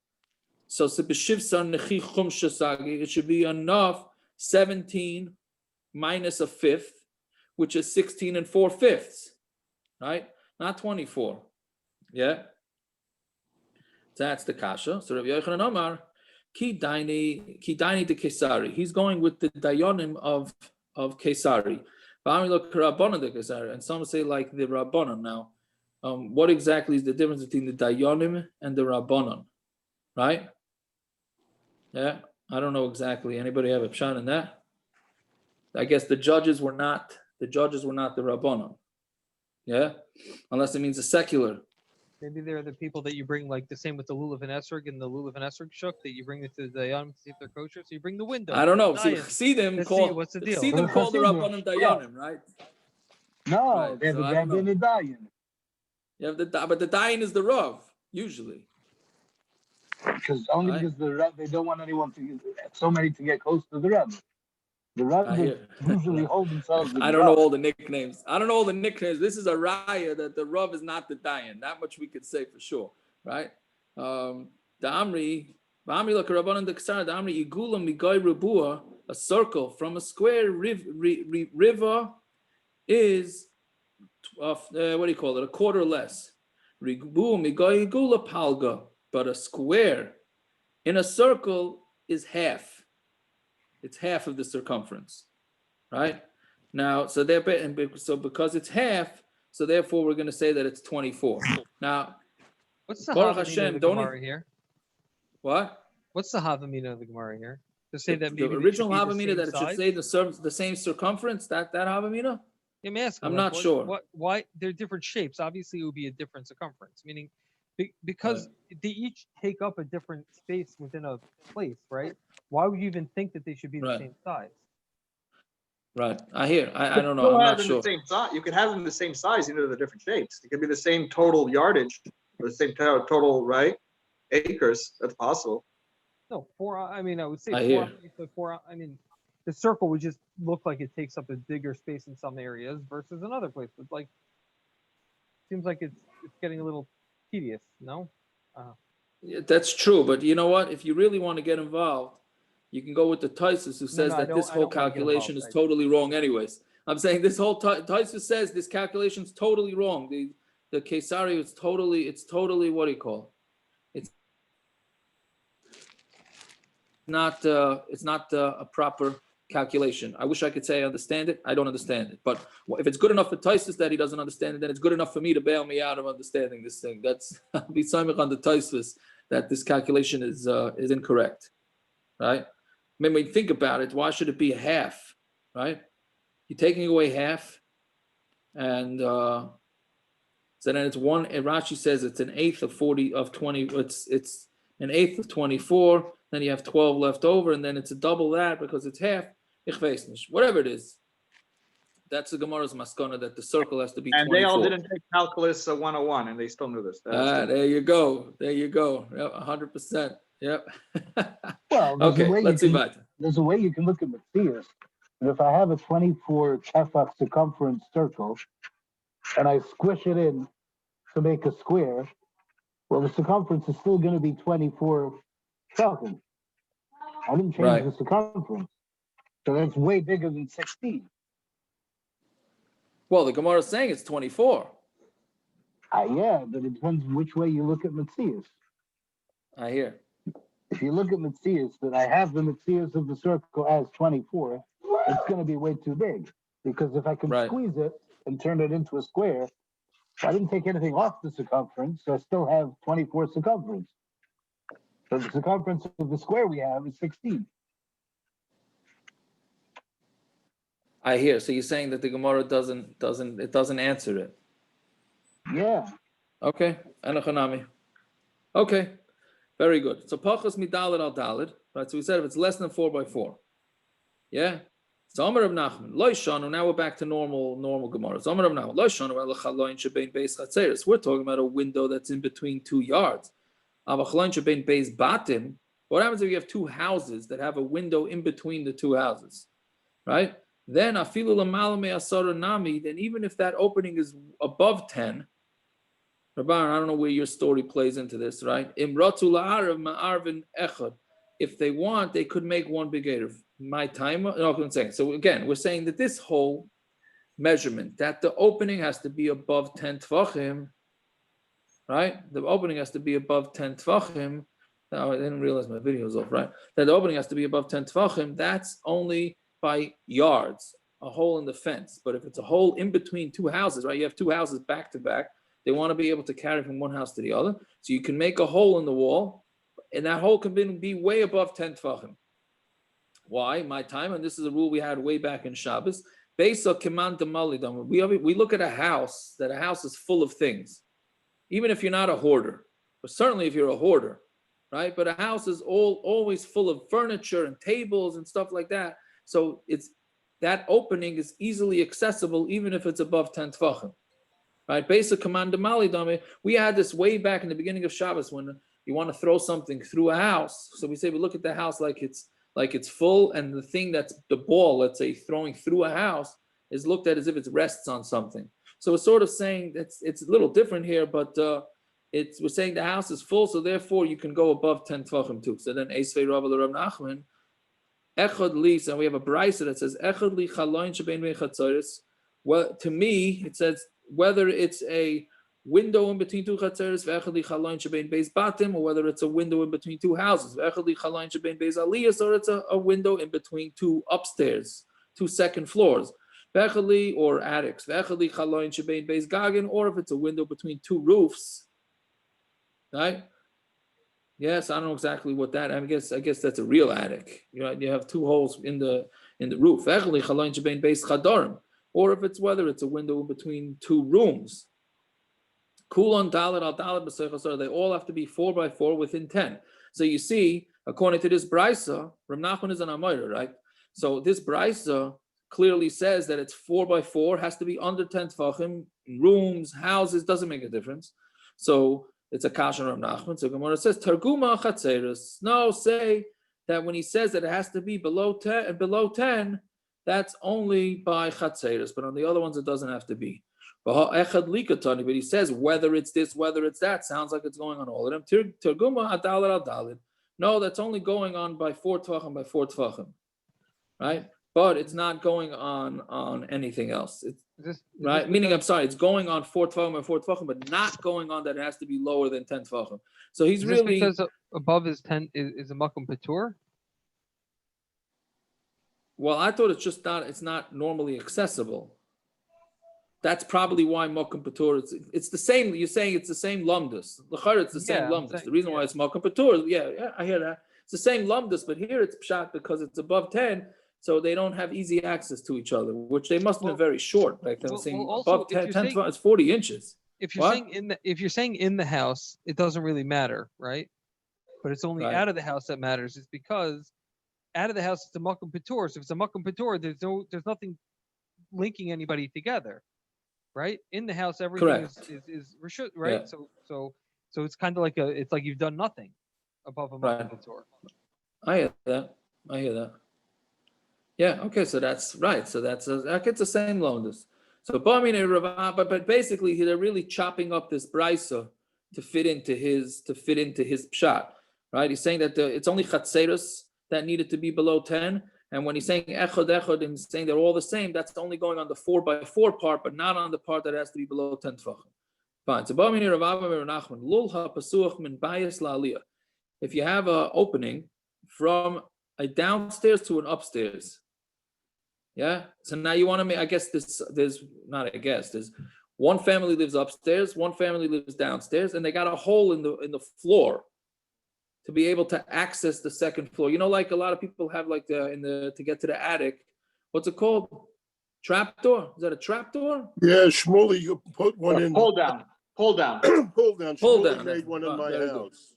So B'Shivsa Nechi Chumsha Sagi. It should be enough 17 minus a fifth, which is 16 4/5, right? Not 24. Yeah. That's the kasha. So Rabbi Yochanan Omar. Ki daini de Kesari. He's going with the dayanim of Kesari. And some say like the Rabbanon. Now, what exactly is the difference between the dayanim and the Rabbanon? Right? Yeah, I don't know exactly. Anybody have a pshat in that? I guess the judges were not the Rabbanon. Yeah, unless it means a secular. Maybe they're the people that you bring, like the same with the lulav and esrog and the lulav and esrog shuk, that you bring it to the dayanim to see if they're kosher. So you bring the window. I don't know. See them call. What's the deal? See them call the Rabbanim dayanim, right? No, right. they have So a dayan. You have but the dayan is the rav usually. Because they don't want so many to get close to the Rebbe. The Rebbe usually hold themselves. I don't know all the nicknames. This is a raya that the Rav is not the Dayan. That much we could say for sure, right? The Amri like Rabbanan the Ksar, the Amri Igula Migai Rabua, a circle from a square river is what do you call it? A quarter less. Ribu Migai Igula Palga, but a square in a circle is half. It's half of the circumference, right? Now, so because it's half, so therefore we're going to say that it's 24. Now, what's the Havamina of the Gemara here? What? What's the Havamina of the Gemara here? To say that maybe the original Havamina that it should say the same circumference. That Havamina? I'm asking. I'm not sure. Why they're different shapes? Obviously, it would be a different circumference. Meaning, because they each take up a different space within a place, right? Why would you even think that they should be the same size? Right. I don't know. I'm not sure. The same size. You could have them the same size, even though they're different shapes. It could be the same total yardage, or the same total, right? Acres. That's possible. No, I would say four. I mean, the circle would just look like it takes up a bigger space in some areas versus another place. But like, seems like it's getting a little tedious. No. Yeah, that's true, but you know what? If you really want to get involved, you can go with the Taisus who says that this whole calculation is totally wrong anyways. I'm saying this whole Taisus says this calculation is totally wrong. The Kesari it's totally what do you call it? not a proper calculation. I wish I could say I understand it. I don't understand it. But if it's good enough for Taisus that he doesn't understand it, then it's good enough for me to bail me out of understanding this thing. That's I'll be samich on the Taisus that this calculation is incorrect, right? I mean, when you think about it, why should it be half, right? You're taking away half, and so then it's one. And Rashi says it's an eighth of 40 of 20. It's an eighth of 24. Then you have 12 left over, and then it's a double that because it's half. Ich weiß nicht. Whatever it is, that's the Gemara's maskana that the circle has to be 24. And they all didn't take calculus 101, and they still knew this. There you go. There you go. Yep, 100%. Yep. Well, okay, let's see that. There's a way you can look at Matthias. And if I have a 24 tefach circumference circle, and I squish it in to make a square, well, the circumference is still going to be 24 tefachim. I didn't change the circumference. So that's way bigger than 16. Well, the Gemara is saying it's 24. Yeah, but it depends which way you look at Matthias. I hear. If you look at Matthias, that I have the Matthias of the circle as 24, it's going to be way too big. Because if I can squeeze it and turn it into a square, I didn't take anything off the circumference, so I still have 24 circumference. So the circumference of the square we have is 16. I hear. So you're saying that the Gemara doesn't answer it. Yeah. Okay. Anachanami. Okay. Very good. So pachas midalid al dalid. Right. So we said if it's less than 4 by 4. Yeah. So Amar of Nachman. Lo shanu. Now we're back to normal Gemara. So Amar of Nachman. Lo shanu el chaloin shebein beis chatzeres. We're talking about a window that's in between 2 yards. Av chaloin shebein beis batim. What happens if you have 2 houses that have a window in between the 2 houses? Right. Then afilu l'mala me'asara nami. Then even if that opening is above 10. Rabban, I don't know where your story plays into this, right? Imratu la'arav ma'arvin echad. If they want, they could make one big erev. My time. No, I'm saying. So again, we're saying that this whole measurement, that the opening has to be above 10 tefachim, right? The opening has to be above 10 tefachim. Oh, I didn't realize my video was off, right? That the opening has to be above 10 tefachim. That's only by yards, a hole in the fence. But if it's a hole in between 2 houses, right? You have 2 houses back to back. They want to be able to carry from one house to the other. So you can make a hole in the wall, and that hole can be way above 10 tefachim. Why? My time, and this is a rule we had way back in Shabbos. We look at a house, that a house is full of things. Even if you're not a hoarder, but certainly if you're a hoarder, right? But a house is always full of furniture and tables and stuff like that. So that opening is easily accessible even if it's above 10 tefachim. Right, basic command Malidame. We had this way back in the beginning of Shabbos when you want to throw something through a house. So we say we look at the house like it's full, and the thing that's the ball, let's say, throwing through a house is looked at as if it rests on something. So we're sort of saying it's a little different here, but we're saying the house is full, so therefore you can go above 10 tefachim too. So then Eisvei Rav Rav Nachman, Echad li, and we have a brisa that says Echad li chaloin shebein meichatzeres. Well, to me, it says whether it's a window in between 2 chatzeres, or whether it's a window in between 2 houses, or it's a window in between 2 upstairs, 2 second floors, or attics, or if it's a window between 2 roofs, right? Yes, I don't know exactly what that. I guess that's a real attic. You have 2 holes in the roof. Or if it's whether it's a window in between 2 rooms. Kulon dalet al dalet, they all have to be 4 by 4 within 10. So you see, according to this brisa, Rav Nachman is an Amoyra, right? So this brisa clearly says that it's 4 by 4, has to be under 10 tefachim, rooms, houses, doesn't make a difference. So it's a kasha Rav Nachman. So Gemara says, Targuma chatzeres. No, say that when he says that it has to be below 10, that's only by chatzeres, but on the other ones it doesn't have to be. But he says whether it's this, whether it's that, sounds like it's going on all of them. Terguma adalad al dalid. No, that's only going on by 4 tefachim by 4 tefachim, right? But it's not going on anything else. Right? Meaning, I'm sorry, it's going on 4 tefachim by 4 tefachim, but not going on that it has to be lower than 10 tefachim. So he's really because above is 10 is a makom patur. Well, I thought it's not normally accessible. That's probably why Mokum Patur, it's the same, you're saying it's the same lumdus. L'chara, it's the same lumdus. The reason why it's Mokum Patur, yeah, I hear that. It's the same lumdus, but here it's pshat because it's above 10, so they don't have easy access to each other, which they must have been very short. Like they were saying, above 10, it's 40 inches. If you're saying in the house, it doesn't really matter, right? But it's only out of the house that matters. It's because out of the house it's a Makom Patur. So if it's a Makom Patur, there's nothing linking anybody together, right? In the house, everything is reshut, right? Yeah. So it's kind of like it's like you've done nothing above a Makom Patur. I hear that. Yeah. Okay. So that's right. So that's it's the same loaners. So but basically they're really chopping up this brisa to fit into his pshat, right? He's saying that it's only chatzeros that needed to be below 10, and when he's saying echod and saying they're all the same, that's only going on the 4x4 part, but not on the part that has to be below 10 tefachim. Fine. So if you have an opening from a downstairs to an upstairs. Yeah. So now you want to make, there's one family lives upstairs, one family lives downstairs, and they got a hole in the floor to be able to access the second floor. You know, like a lot of people have like to get to the attic. What's it called? Trap door? Is that a trap door? Yeah, Shmuley, you put one in. Pull down. Shmuley made one in my house.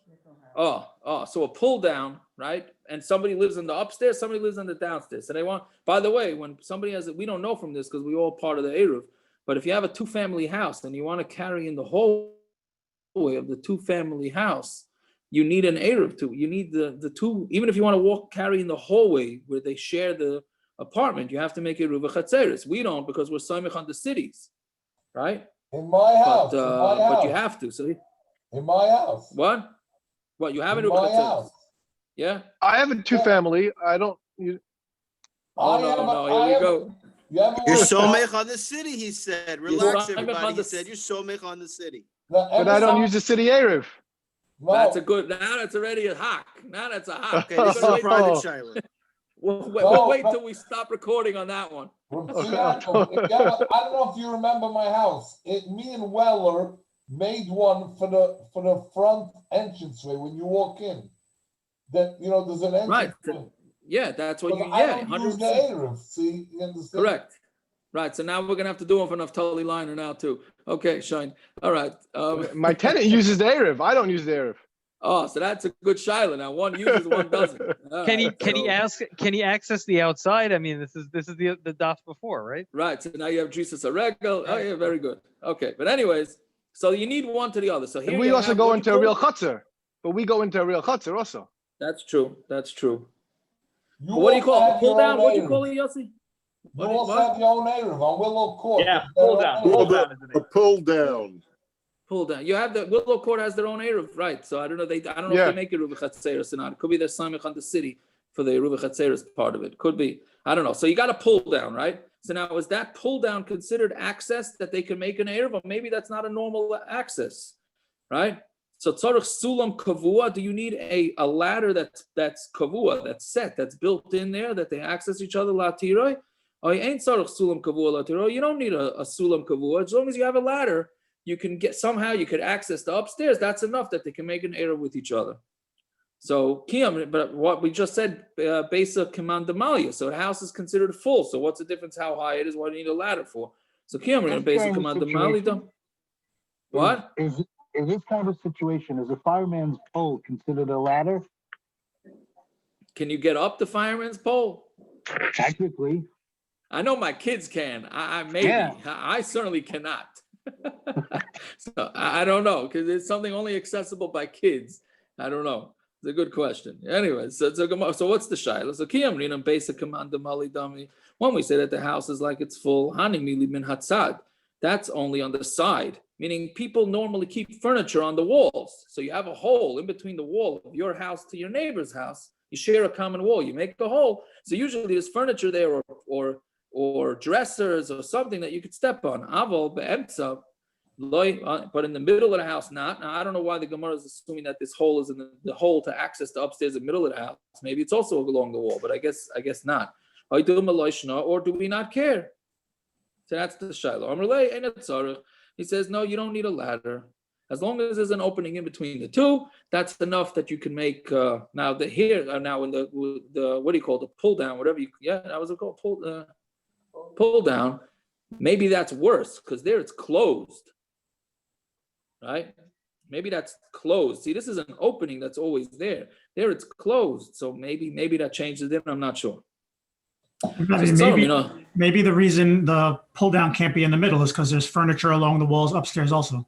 So a pull down, right? And somebody lives in the upstairs, somebody lives in the downstairs. So they want, by the way, when somebody we don't know from this because we all part of the Eruv, but if you have a 2-family house and you want to carry in the hallway of the 2-family house, you need an Eruv too. You need the two, even if you want to carry in the hallway where they share the apartment, you have to make Eruv Chatzeres. We don't because we're Samech on the cities, right? In my house. But you have to. So in my house. What you have in my house? Yeah. I have a 2-family. I don't. Here we go. You're somech on the city, he said. Relax, everybody. He said you're somech on the city. But I don't use the city Eruv. No. That's already a hawk. Now that's a hawk. Okay, this is a private Shiloh. We'll wait till we stop recording on that one. I don't know if you remember my house. Me and Weller made one for the front entranceway when you walk in. That there's an entrance. Right. Yeah, that's what you. I don't use the Eruv. See, you understand? Correct. Right. So now we're gonna have to do one for Naftali Liner now too. Okay, Shine. All right. My tenant uses the Eruv. I don't use the Eruv. Oh, so that's a good Shiloh. Now one uses, one doesn't. Can he access the outside? I mean, this is the daf before, right? Right. So now you have Jesus Aregel. Oh yeah, very good. Okay, but anyways, so you need one to the other. So here and we also go into a real chutzner, but we go into a real chutzner also. That's true. What do you call it? Pull down? What do you call it, Yossi? You also have your own Eruv on Willow Court. Yeah, pull down. A pull down. Pull down. You have the Willow Court has their own Eruv, right? So I don't know. If they make Eruv Chatzeres or not. It could be their Samech on the city for the Eruv Chatzeres part of it. Could be. I don't know. So you got a pull down, right? So now is that pull down considered access that they can make an Eruv, or maybe that's not a normal access, right? So tzarich sulam kavua. Do you need a ladder that's kavua, that's set, that's built in there, that they access each other latiroi? Or ain't tzarich sulam kavua latiroi. You don't need a sulam kavua. As long as you have a ladder, you can you could access the upstairs. That's enough that they can make an eruv with each other. So kiyam, but what we just said, besa kamandamalia. So the house is considered full. So what's the difference how high it is? What do you need a ladder for? So kiyam, besa kamandamalia. What? In this kind of situation, is a fireman's pole considered a ladder? Can you get up the fireman's pole? Technically. I know my kids can. I maybe. Yeah. I certainly cannot. So I don't know because it's something only accessible by kids. I don't know. It's a good question. Anyway, so what's the shayla? So kiyamrinam basic command mali dami. When we say that the house is like it's full, hani mili min hatzad. That's only on the side. Meaning people normally keep furniture on the walls. So you have a hole in between the wall of your house to your neighbor's house. You share a common wall. You make a hole. So usually there's furniture there or dressers or something that you could step on. Aval be'emtza, but in the middle of the house, not. Now I don't know why the Gemara is assuming that this hole is in the hole to access the upstairs in the middle of the house. Maybe it's also along the wall, but I guess not. or do we not care? So that's the shayla. He says, no, you don't need a ladder. As long as there's an opening in between the two, that's enough that you can make. Now in the what do you call it? The pull down, whatever you. Yeah, that was called pull down. Maybe that's worse because there it's closed, right? Maybe that's closed. See, this is an opening that's always there. There it's closed, so maybe that changes it. I'm not sure. Maybe the reason the pull down can't be in the middle is because there's furniture along the walls upstairs also.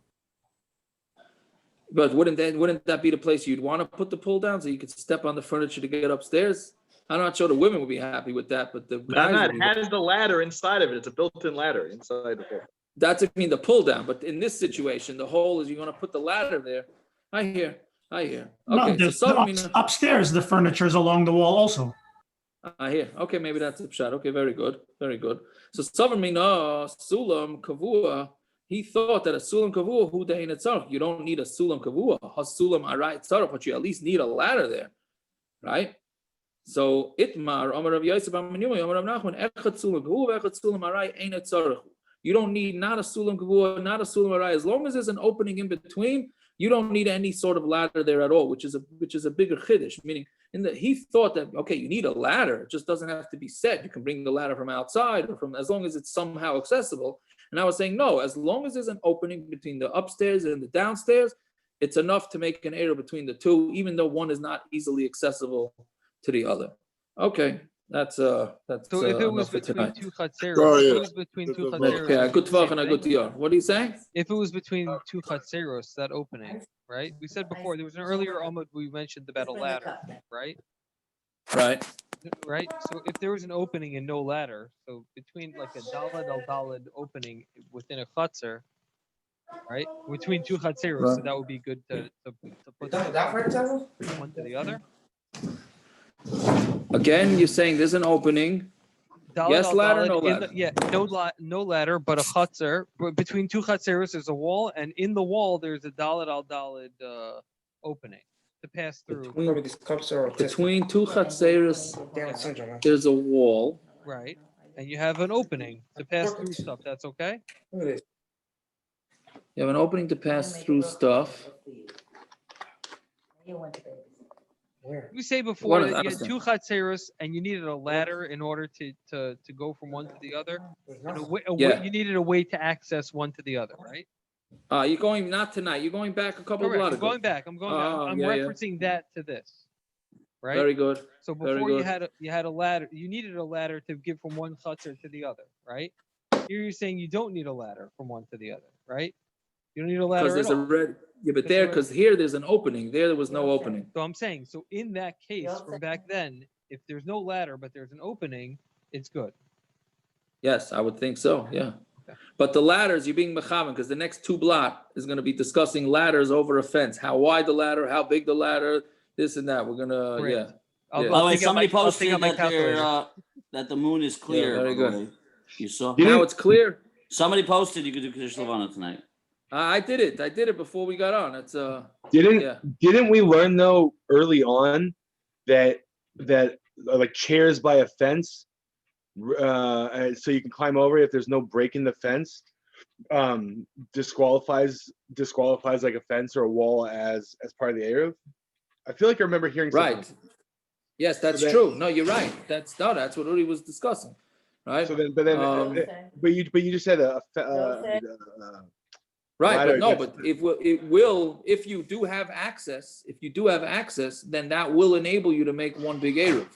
But wouldn't that be the place you'd want to put the pull down so you could step on the furniture to get upstairs? I'm not sure the women would be happy with that, but the guys it has the ladder inside of it. It's a built-in ladder inside of it. That's the pull down. But in this situation, the whole is you're going to put the ladder there. I hear. Okay, no, upstairs the furniture is along the wall also. I hear. Okay, maybe that's a pshat. Okay, very good. So Savamina Sulam Kavua. He thought that a sulam kavua hu dein etzarach. You don't need a sulam kavua. Hasulam arai etzarach, but you at least need a ladder there, right? So itmar Amar Rav Yosef Amar Rav Nachman echad sulam kavua echad sulam arai ein etzarach. You don't need not a sulam kavua, not a sulam arai. As long as there's an opening in between, you don't need any sort of ladder there at all, which is a bigger chiddush. Meaning, he thought that okay, you need a ladder. It just doesn't have to be set. You can bring the ladder from outside or from as long as it's somehow accessible. And I was saying, no, as long as there's an opening between the upstairs and the downstairs, it's enough to make an error between the two, even though one is not easily accessible to the other. Okay, that's so if it was between two chatzeros, good tvach and a good tiyar. What are you saying? If it was between two chatzeros, that opening, right? We said before there was an earlier Amud we mentioned about a ladder, right? Right. So if there was an opening and no ladder, so between like a dalad al dalad opening within a chatzer, right? Between two chatzeros, so that would be good to put one to the other. Again, you're saying there's an opening. Dalad yes, ladder, no ladder. No ladder, but a chatzer. But between two chatzeros, there's a wall, and in the wall there's a dalad al dalad opening to pass through. Between two chatzeros, there's a wall. Right, and you have an opening to pass through stuff. That's okay. You have an opening to pass through stuff. We say before that you had two chatzeros and you needed a ladder in order to go from one to the other. You needed a way to access one to the other, right? You're going not tonight. You're going back a couple of blocks. I'm going back. I'm referencing that to this, right? Very good. So before you had a ladder. You needed a ladder to give from one chatzer to the other, right? Here you're saying you don't need a ladder from one to the other, right? You don't need a ladder because there's here there's an opening. There was no opening. So I'm saying, so in that case from back then, if there's no ladder but there's an opening, it's good. Yes, I would think so. Yeah. But the ladders, you're being mechavan because the next two block is going to be discussing ladders over a fence. How wide the ladder, how big the ladder, this and that. We're going to, By the way, somebody posted that the moon is clear. Yeah, very good. You saw? Now it's clear. Somebody posted you could do Kiddush Levana tonight. I did it before we got on. It's Didn't we learn though early on that like chairs by a fence, so you can climb over if there's no break in the fence, disqualifies like a fence or a wall as part of the Eruv? I feel like I remember hearing something. Right. Yes, that's true. No, you're right. That's what Uri was discussing. Right. So then, but you just said right, but no, but if you do have access, then that will enable you to make one big Eruv.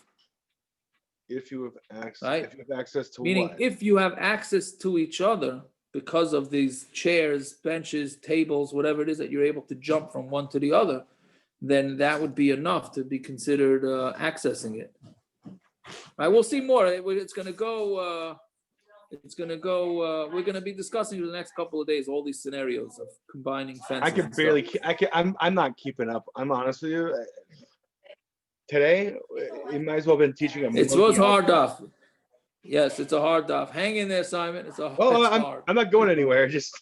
If you have access, right? If you have access to meaning what? If you have access to each other because of these chairs, benches, tables, whatever it is that you're able to jump from one to the other, then that would be enough to be considered accessing it. Right, we'll see more. It's going to go. We're going to be discussing in the next couple of days all these scenarios of combining fences. I'm not keeping up. I'm honest with you. Today, you might as well have been teaching them. It was hard, Daf. Yes, it's a hard Daf. Hang in there, Simon. It's hard. I'm not going anywhere. Just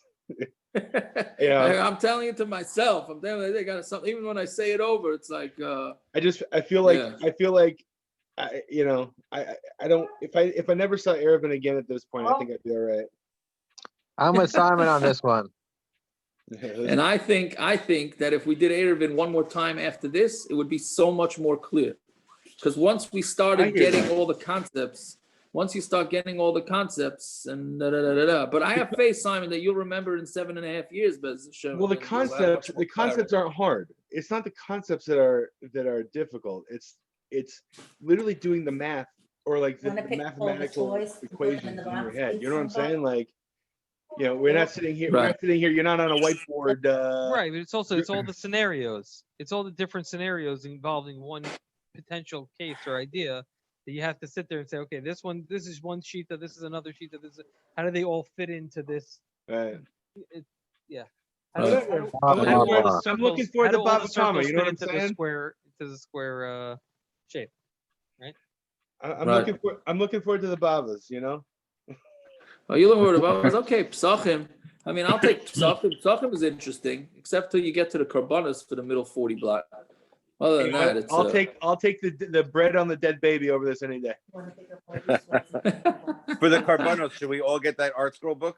I'm telling it to myself. I'm telling you, they got something. Even when I say it over, it's like. I feel like I don't. If I never saw Eruvin again at this point, I think I'd be all right. I'm with Simon on this one. And I think that if we did Eruvin one more time after this, it would be so much more clear. Because once we started getting all the concepts, once you start getting all the concepts and but I have faith, Simon, that you'll remember in 7.5 years. Well, the concepts aren't hard. It's not the concepts that are difficult. It's literally doing the math or like the mathematical equations in your head. You know what I'm saying? Like, we're not sitting here. We're not sitting here. You're not on a whiteboard. Right, but it's all the scenarios. It's all the different scenarios involving one potential case or idea that you have to sit there and say, okay, this is one sheet, that this is another sheet, that this is, how do they all fit into this? Right. Yeah. I'm looking forward to Baba Kama. You know what I'm saying? Into the square shape, right? I'm looking forward to the Babas. Oh, you look forward to Babas? Okay, Psachim. I mean, I'll take Psachim. Psachim is interesting, except till you get to the Karbanas for the middle 40 block. Other than that, it's I'll take the bread on the dead baby over this any day. For the Karbanos, should we all get that art scroll book?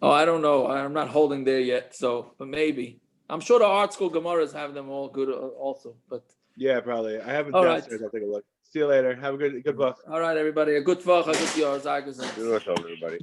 Oh, I don't know. I'm not holding there yet, but maybe. I'm sure the art school Gemaras have them all good also, but yeah, probably. I haven't all downstairs. I'll take a look. See you later. Have a good buff. All right, everybody. A good tvach, a good yar. Good everybody.